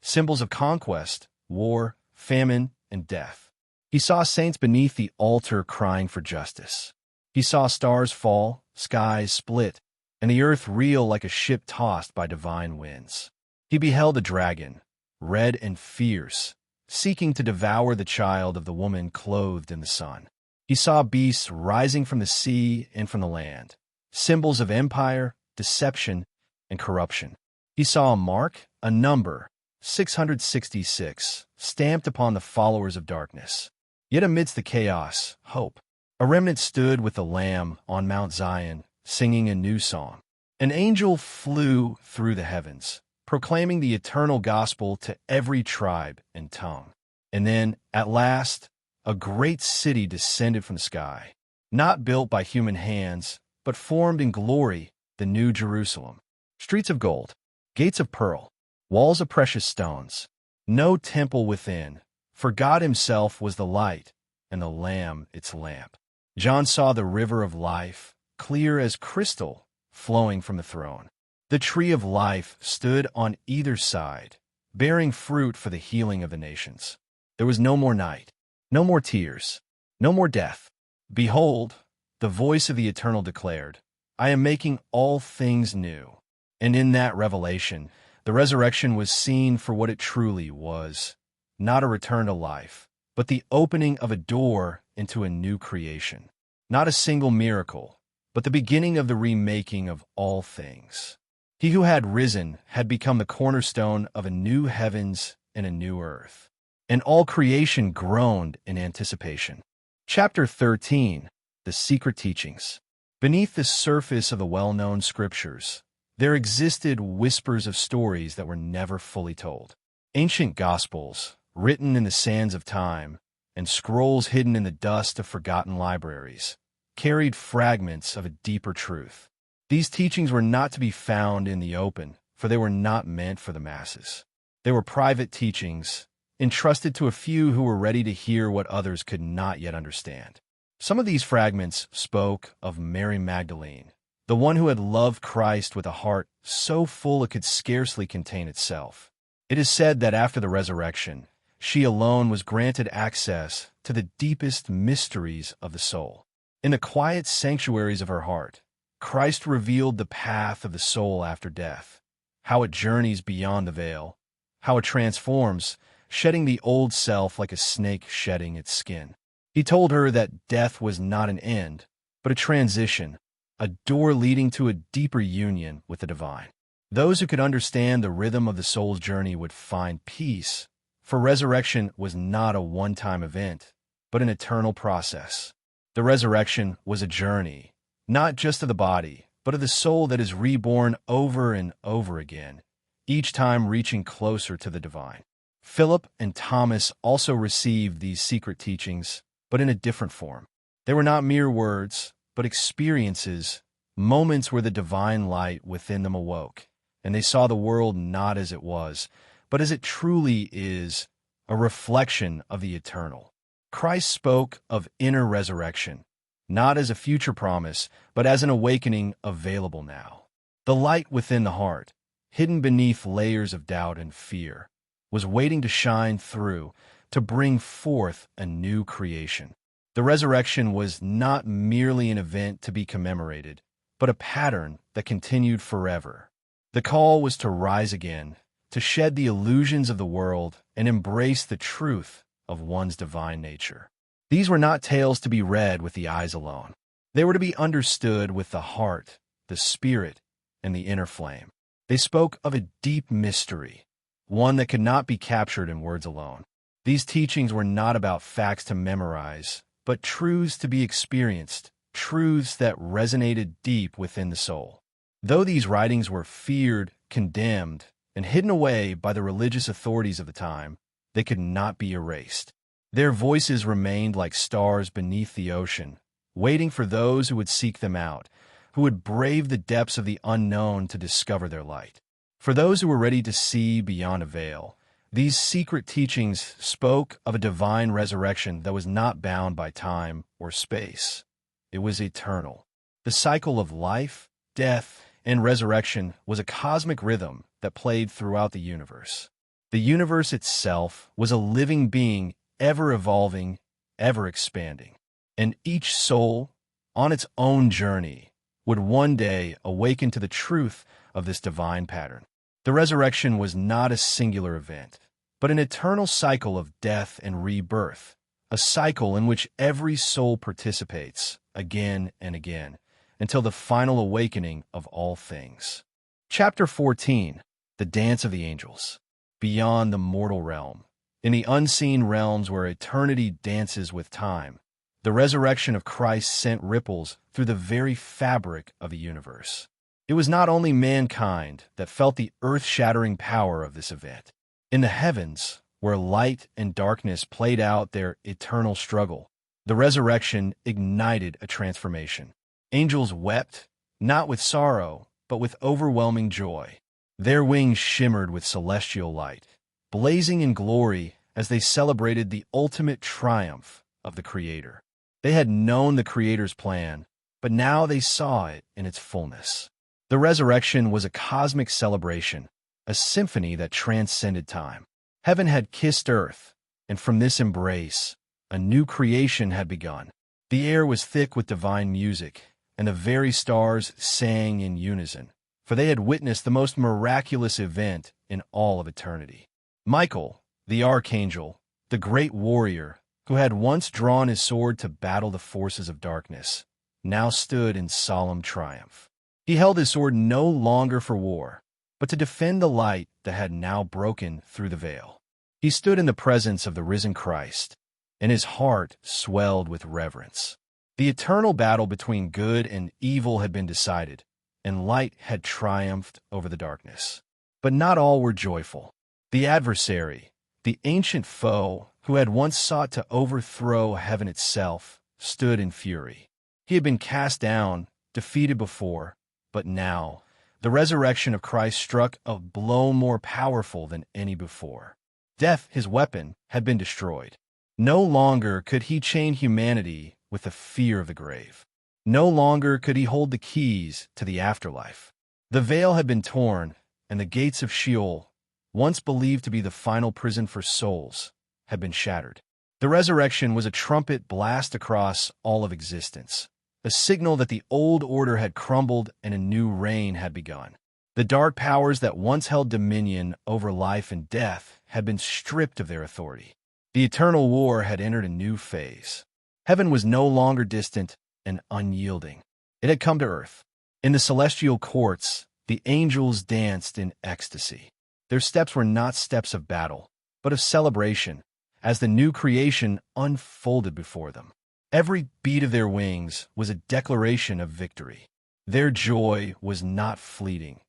symbols of conquest, war, famine, and death. He saw saints beneath the altar crying for justice. He saw stars fall, skies split, and the earth reel like a ship tossed by divine winds. He beheld a dragon, red and fierce, seeking to devour the child of the woman clothed in the sun. He saw beasts rising from the sea and from the land, symbols of empire, deception, and corruption. He saw a mark, a number, 666, stamped upon the followers of darkness. Yet amidst the chaos, hope. A remnant stood with the Lamb on Mount Zion, singing a new song. An angel flew through the heavens, proclaiming the eternal gospel to every tribe and tongue. And then, at last, a great city descended from the sky, not built by human hands, but formed in glory, the New Jerusalem. Streets of gold, gates of pearl, walls of precious stones, no temple within, for God himself was the light, and the Lamb its lamp. John saw the river of life, clear as crystal, flowing from the throne. The tree of life stood on either side, bearing fruit for the healing of the nations. There was no more night, no more tears, no more death. "Behold," the voice of the Eternal declared, "I am making all things new." And in that revelation, the resurrection was seen for what it truly was, not a return to life, but the opening of a door into a new creation. Not a single miracle, but the beginning of the remaking of all things. He who had risen had become the cornerstone of a new heavens and a new earth. And all creation groaned in anticipation. Chapter 13, The Secret Teachings. Beneath the surface of the well-known scriptures, there existed whispers of stories that were never fully told. Ancient gospels, written in the sands of time, and scrolls hidden in the dust of forgotten libraries, carried fragments of a deeper truth. These teachings were not to be found in the open, for they were not meant for the masses. They were private teachings, entrusted to a few who were ready to hear what others could not yet understand. Some of these fragments spoke of Mary Magdalene, the one who had loved Christ with a heart so full it could scarcely contain itself. It is said that after the resurrection, She alone was granted access to the deepest mysteries of the soul. In the quiet sanctuaries of her heart, Christ revealed the path of the soul after death, how it journeys beyond the veil, how it transforms, shedding the old self like a snake shedding its skin. He told her that death was not an end, but a transition, a door leading to a deeper union with the divine. Those who could understand the rhythm of the soul's journey would find peace, for resurrection was not a one-time event, but an eternal process. The resurrection was a journey, not just of the body, but of the soul that is reborn over and over again, each time reaching closer to the divine. Philip and Thomas also received these secret teachings, but in a different form. They were not mere words, but experiences, moments where the divine light within them awoke, and they saw the world not as it was, but as it truly is, a reflection of the eternal. Christ spoke of inner resurrection, not as a future promise, but as an awakening available now. The light within the heart, hidden beneath layers of doubt and fear, was waiting to shine through, to bring forth a new creation. The resurrection was not merely an event to be commemorated, but a pattern that continued forever. The call was to rise again, to shed the illusions of the world and embrace the truth of one's divine nature. These were not tales to be read with the eyes alone. They were to be understood with the heart, the spirit, and the inner flame. They spoke of a deep mystery, one that could not be captured in words alone. These teachings were not about facts to memorize, but truths to be experienced, truths that resonated deep within the soul. Though these writings were feared, condemned, and hidden away by the religious authorities of the time, they could not be erased. Their voices remained like stars beneath the ocean, waiting for those who would seek them out, who would brave the depths of the unknown to discover their light. For those who were ready to see beyond a veil, these secret teachings spoke of a divine resurrection that was not bound by time or space. It was eternal. The cycle of life, death, and resurrection was a cosmic rhythm that played throughout the universe. The universe itself was a living being, ever evolving, ever expanding. And each soul, on its own journey, would one day awaken to the truth of this divine pattern. The resurrection was not a singular event, but an eternal cycle of death and rebirth, a cycle in which every soul participates again and again, until the final awakening of all things. Chapter 14, The Dance of the Angels. Beyond the mortal realm, in the unseen realms where eternity dances with time, the resurrection of Christ sent ripples through the very fabric of the universe. It was not only mankind that felt the earth-shattering power of this event. In the heavens, where light and darkness played out their eternal struggle, the resurrection ignited a transformation. Angels wept, not with sorrow, but with overwhelming joy. Their wings shimmered with celestial light, blazing in glory as they celebrated the ultimate triumph of the Creator. They had known the Creator's plan, but now they saw it in its fullness. The resurrection was a cosmic celebration, a symphony that transcended time. Heaven had kissed earth, and from this embrace, a new creation had begun. The air was thick with divine music, and the very stars sang in unison, for they had witnessed the most miraculous event in all of eternity. Michael, the archangel, the great warrior, who had once drawn his sword to battle the forces of darkness, now stood in solemn triumph. He held his sword no longer for war, but to defend the light that had now broken through the veil. He stood in the presence of the risen Christ, and his heart swelled with reverence. The eternal battle between good and evil had been decided, and light had triumphed over the darkness. But not all were joyful. The adversary, the ancient foe who had once sought to overthrow heaven itself, stood in fury. He had been cast down, defeated before, but now, the resurrection of Christ struck a blow more powerful than any before. Death, his weapon, had been destroyed. No longer could he chain humanity with the fear of the grave. No longer could he hold the keys to the afterlife. The veil had been torn, and the gates of Sheol, once believed to be the final prison for souls, had been shattered. The resurrection was a trumpet blast across all of existence, a signal that the old order had crumbled and a new reign had begun. The dark powers that once held dominion over life and death had been stripped of their authority. The eternal war had entered a new phase. Heaven was no longer distant and unyielding. It had come to earth. In the celestial courts, the angels danced in ecstasy. Their steps were not steps of battle, but of celebration, as the new creation unfolded before them. Every beat of their wings was a declaration of victory. Their joy was not fleeting.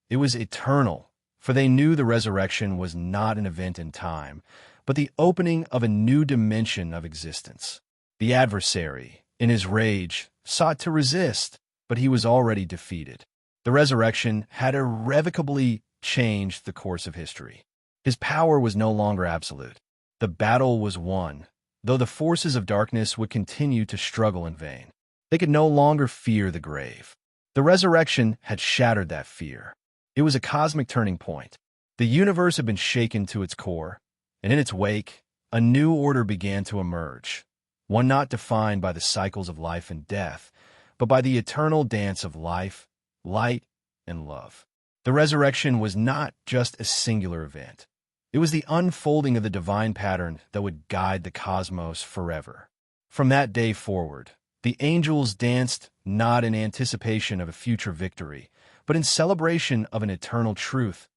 It was eternal, for they knew the resurrection was not an event in time, but the opening of a new dimension of existence. The adversary, in his rage, sought to resist, but he was already defeated. The resurrection had irrevocably changed the course of history. His power was no longer absolute. The battle was won, though the forces of darkness would continue to struggle in vain. They could no longer fear the grave. The resurrection had shattered that fear. It was a cosmic turning point. The universe had been shaken to its core, and in its wake, a new order began to emerge, one not defined by the cycles of life and death, but by the eternal dance of life, light, and love. The resurrection was not just a singular event. It was the unfolding of the divine pattern that would guide the cosmos forever. From that day forward, the angels danced not in anticipation of a future victory, but in celebration of an eternal truth.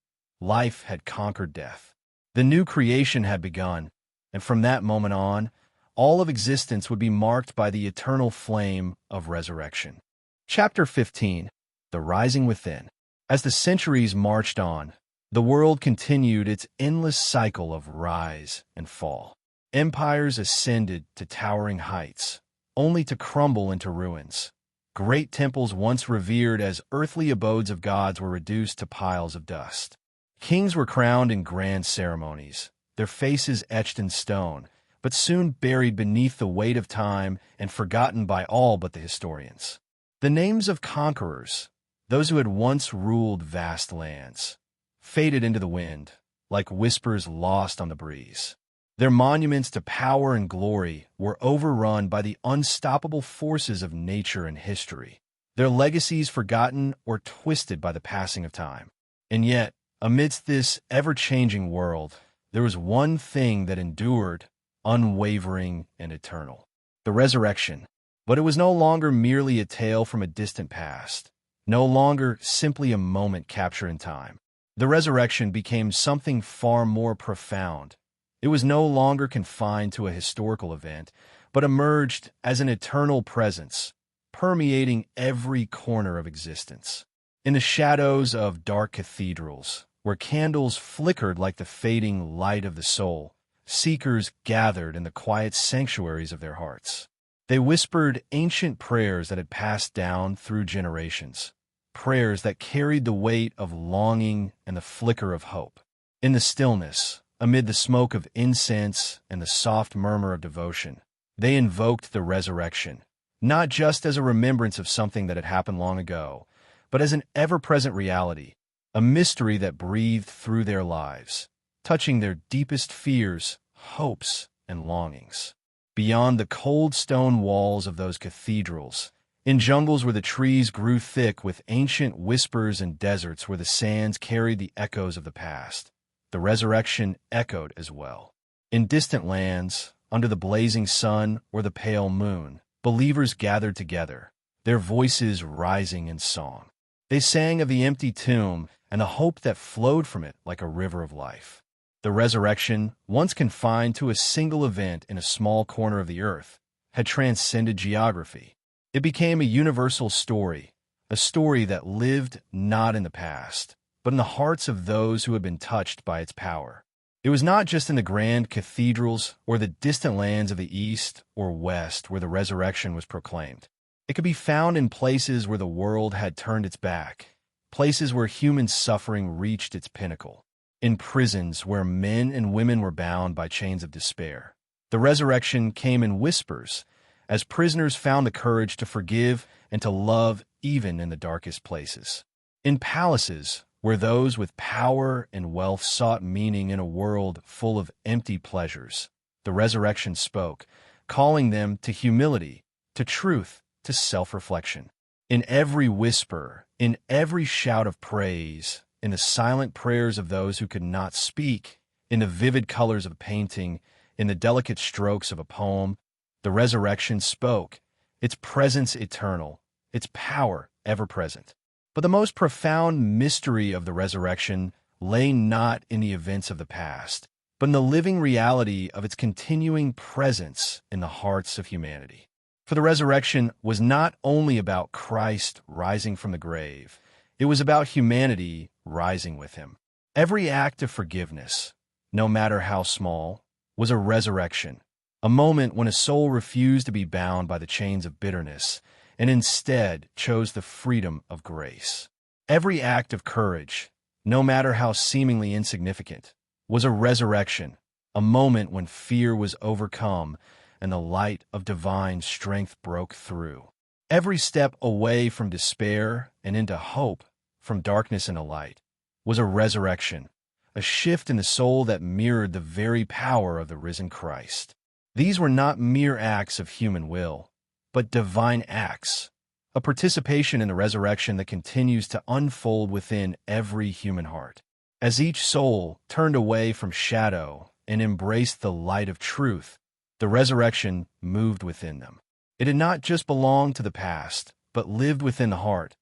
Life had conquered death. The new creation had begun, and from that moment on, all of existence would be marked by the eternal flame of resurrection. Chapter 15. The Rising Within. As the centuries marched on, the world continued its endless cycle of rise and fall. Empires ascended to towering heights, only to crumble into ruins. Great temples once revered as earthly abodes of gods were reduced to piles of dust. Kings were crowned in grand ceremonies, their faces etched in stone, but soon buried beneath the weight of time and forgotten by all but the historians. The names of conquerors, those who had once ruled vast lands, faded into the wind, like whispers lost on the breeze. Their monuments to power and glory were overrun by the unstoppable forces of nature and history, their legacies forgotten or twisted by the passing of time. And yet, amidst this ever-changing world, there was one thing that endured, unwavering and eternal: the resurrection. But it was no longer merely a tale from a distant past, no longer simply a moment captured in time. The resurrection became something far more profound. It was no longer confined to a historical event, but emerged as an eternal presence, permeating every corner of existence. In the shadows of dark cathedrals, where candles flickered like the fading light of the soul, seekers gathered in the quiet sanctuaries of their hearts. They whispered ancient prayers that had passed down through generations, prayers that carried the weight of longing and the flicker of hope. In the stillness, amid the smoke of incense and the soft murmur of devotion, they invoked the resurrection, not just as a remembrance of something that had happened long ago, but as an ever-present reality, a mystery that breathed through their lives, touching their deepest fears, hopes, and longings. Beyond the cold stone walls of those cathedrals, in jungles where the trees grew thick with ancient whispers and deserts where the sands carried the echoes of the past, the resurrection echoed as well. In distant lands, under the blazing sun or the pale moon, believers gathered together, their voices rising in song. They sang of the empty tomb and the hope that flowed from it like a river of life. The resurrection, once confined to a single event in a small corner of the earth, had transcended geography. It became a universal story, a story that lived not in the past, but in the hearts of those who had been touched by its power. It was not just in the grand cathedrals or the distant lands of the East or West where the resurrection was proclaimed. It could be found in places where the world had turned its back, places where human suffering reached its pinnacle, in prisons where men and women were bound by chains of despair. The resurrection came in whispers, as prisoners found the courage to forgive and to love even in the darkest places. In palaces, where those with power and wealth sought meaning in a world full of empty pleasures, the resurrection spoke, calling them to humility, to truth, to self-reflection. In every whisper, in every shout of praise, in the silent prayers of those who could not speak, in the vivid colors of a painting, in the delicate strokes of a poem, the resurrection spoke, its presence eternal, its power ever-present. But the most profound mystery of the resurrection lay not in the events of the past, but in the living reality of its continuing presence in the hearts of humanity. For the resurrection was not only about Christ rising from the grave, it was about humanity rising with him. Every act of forgiveness, no matter how small, was a resurrection, a moment when a soul refused to be bound by the chains of bitterness and instead chose the freedom of grace. Every act of courage, no matter how seemingly insignificant, was a resurrection, a moment when fear was overcome and the light of divine strength broke through. Every step away from despair and into hope, from darkness into light, was a resurrection, a shift in the soul that mirrored the very power of the risen Christ. These were not mere acts of human will, but divine acts, a participation in the resurrection that continues to unfold within every human heart. As each soul turned away from shadow and embraced the light of truth, the resurrection moved within them. It had not just belonged to the past, but lived within the heart,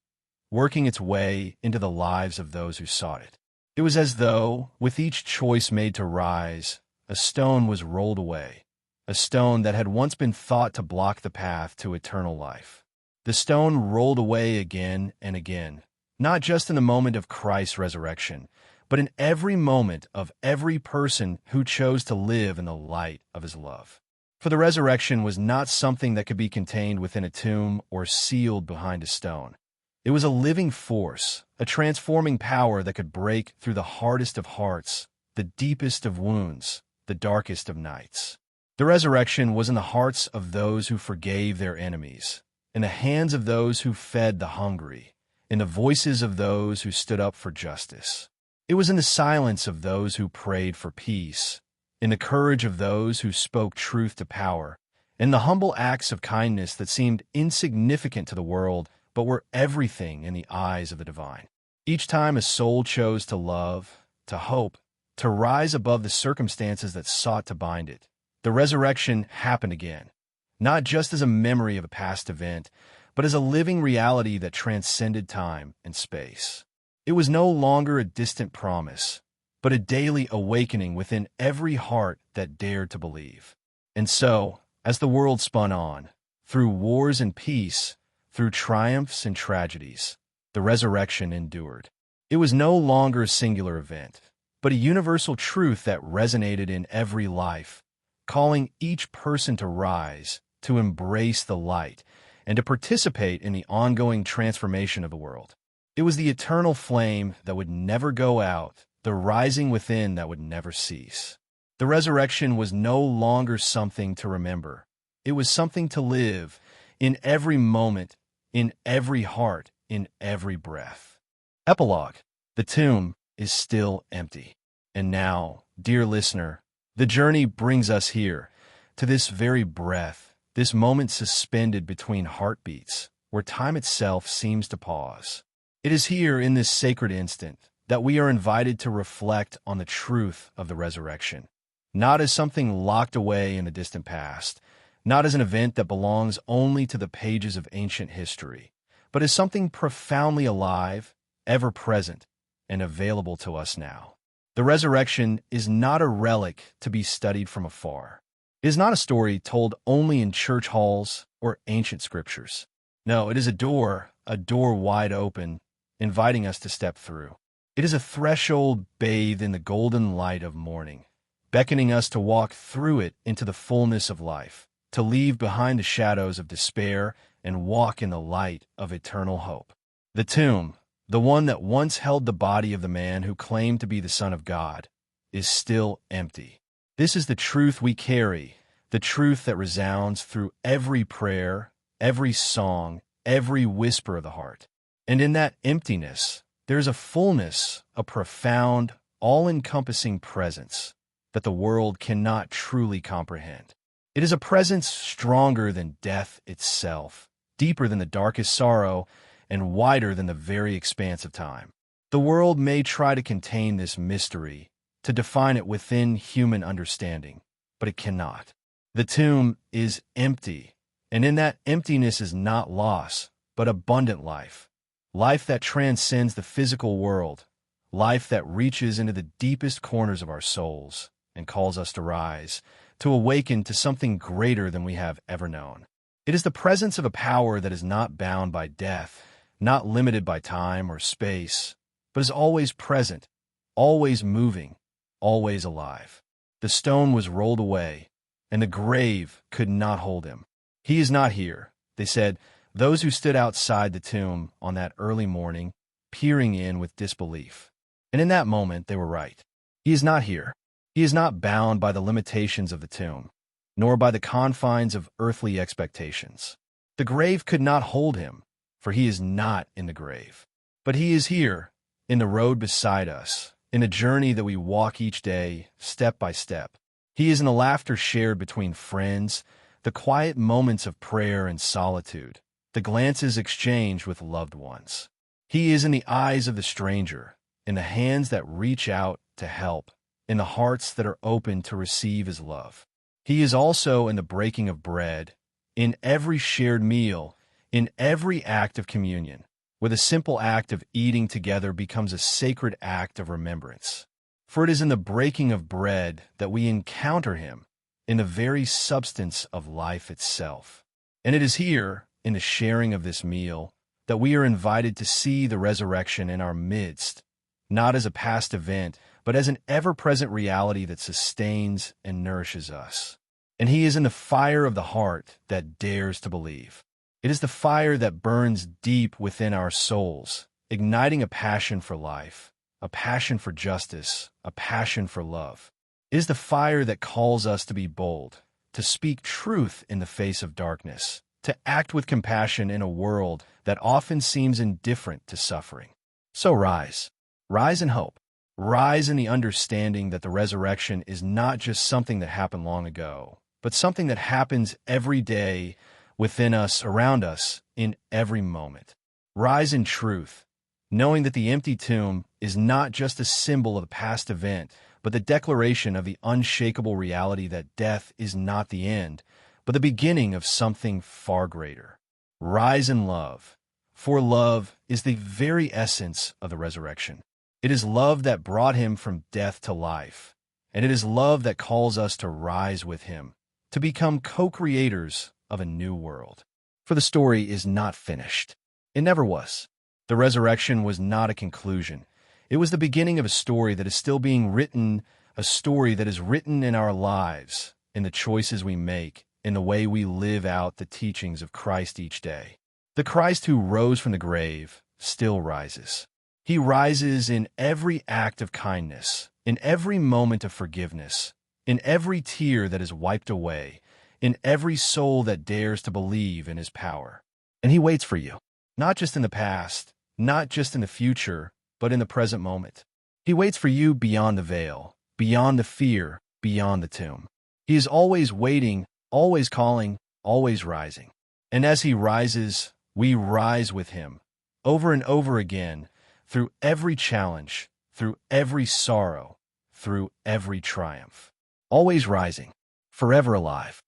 working its way into the lives of those who sought it. It was as though, with each choice made to rise, a stone was rolled away, a stone that had once been thought to block the path to eternal life. The stone rolled away again and again, not just in the moment of Christ's resurrection, but in every moment of every person who chose to live in the light of his love. For the resurrection was not something that could be contained within a tomb or sealed behind a stone. It was a living force, a transforming power that could break through the hardest of hearts, the deepest of wounds, the darkest of nights. The resurrection was in the hearts of those who forgave their enemies, in the hands of those who fed the hungry, in the voices of those who stood up for justice. It was in the silence of those who prayed for peace, in the courage of those who spoke truth to power, in the humble acts of kindness that seemed insignificant to the world but were everything in the eyes of the divine. Each time a soul chose to love, to hope, to rise above the circumstances that sought to bind it, the resurrection happened again, not just as a memory of a past event, but as a living reality that transcended time and space. It was no longer a distant promise, but a daily awakening within every heart that dared to believe. And so, as the world spun on, through wars and peace, through triumphs and tragedies, the resurrection endured. It was no longer a singular event, but a universal truth that resonated in every life, calling each person to rise, to embrace the light, and to participate in the ongoing transformation of the world. It was the eternal flame that would never go out, the rising within that would never cease. The resurrection was no longer something to remember. It was something to live in every moment, in every heart, in every breath. Epilogue. The tomb is still empty. And now, dear listener, the journey brings us here, to this very breath, this moment suspended between heartbeats, where time itself seems to pause. It is here in this sacred instant that we are invited to reflect on the truth of the resurrection, not as something locked away in the distant past, not as an event that belongs only to the pages of ancient history, but as something profoundly alive, ever-present, and available to us now. The resurrection is not a relic to be studied from afar. It is not a story told only in church halls or ancient scriptures. No, it is a door wide open, inviting us to step through. It is a threshold bathed in the golden light of morning, beckoning us to walk through it into the fullness of life, to leave behind the shadows of despair and walk in the light of eternal hope. The tomb, the one that once held the body of the man who claimed to be the Son of God, is still empty. This is the truth we carry, the truth that resounds through every prayer, every song, every whisper of the heart. And in that emptiness, there is a fullness, a profound, all-encompassing presence that the world cannot truly comprehend. It is a presence stronger than death itself, deeper than the darkest sorrow, and wider than the very expanse of time. The world may try to contain this mystery, to define it within human understanding, but it cannot. The tomb is empty, and in that emptiness is not loss, but abundant life. Life that transcends the physical world, life that reaches into the deepest corners of our souls and calls us to rise, to awaken to something greater than we have ever known. It is the presence of a power that is not bound by death, not limited by time or space, but is always present, always moving, always alive. The stone was rolled away, and the grave could not hold him. He is not here, they said, those who stood outside the tomb on that early morning, peering in with disbelief. And in that moment, they were right. He is not here. He is not bound by the limitations of the tomb, nor by the confines of earthly expectations. The grave could not hold him, for he is not in the grave. But he is here, in the road beside us, in the journey that we walk each day, step by step. He is in the laughter shared between friends, the quiet moments of prayer and solitude, the glances exchanged with loved ones. He is in the eyes of the stranger, in the hands that reach out to help, in the hearts that are open to receive his love. He is also in the breaking of bread, in every shared meal, in every act of communion, where the simple act of eating together becomes a sacred act of remembrance. For it is in the breaking of bread that we encounter him, in the very substance of life itself. And it is here, in the sharing of this meal, that we are invited to see the resurrection in our midst, not as a past event, but as an ever-present reality that sustains and nourishes us. And he is in the fire of the heart that dares to believe. It is the fire that burns deep within our souls, igniting a passion for life, a passion for justice, a passion for love. It is the fire that calls us to be bold, to speak truth in the face of darkness, to act with compassion in a world that often seems indifferent to suffering. So rise. Rise in hope. Rise in the understanding that the resurrection is not just something that happened long ago, but something that happens every day within us, around us, in every moment. Rise in truth, knowing that the empty tomb is not just a symbol of the past event, but the declaration of the unshakable reality that death is not the end, but the beginning of something far greater. Rise in love, for love is the very essence of the resurrection. It is love that brought him from death to life, and it is love that calls us to rise with him, to become co-creators of a new world. For the story is not finished. It never was. The resurrection was not a conclusion. It was the beginning of a story that is still being written, a story that is written in our lives, in the choices we make, in the way we live out the teachings of Christ each day. The Christ who rose from the grave still rises. He rises in every act of kindness, in every moment of forgiveness, in every tear that is wiped away, in every soul that dares to believe in his power. And he waits for you, not just in the past, not just in the future, but in the present moment. He waits for you beyond the veil, beyond the fear, beyond the tomb. He is always waiting, always calling, always rising. And as he rises, we rise with him, over and over again, through every challenge, through every sorrow, through every triumph. Always rising, forever alive.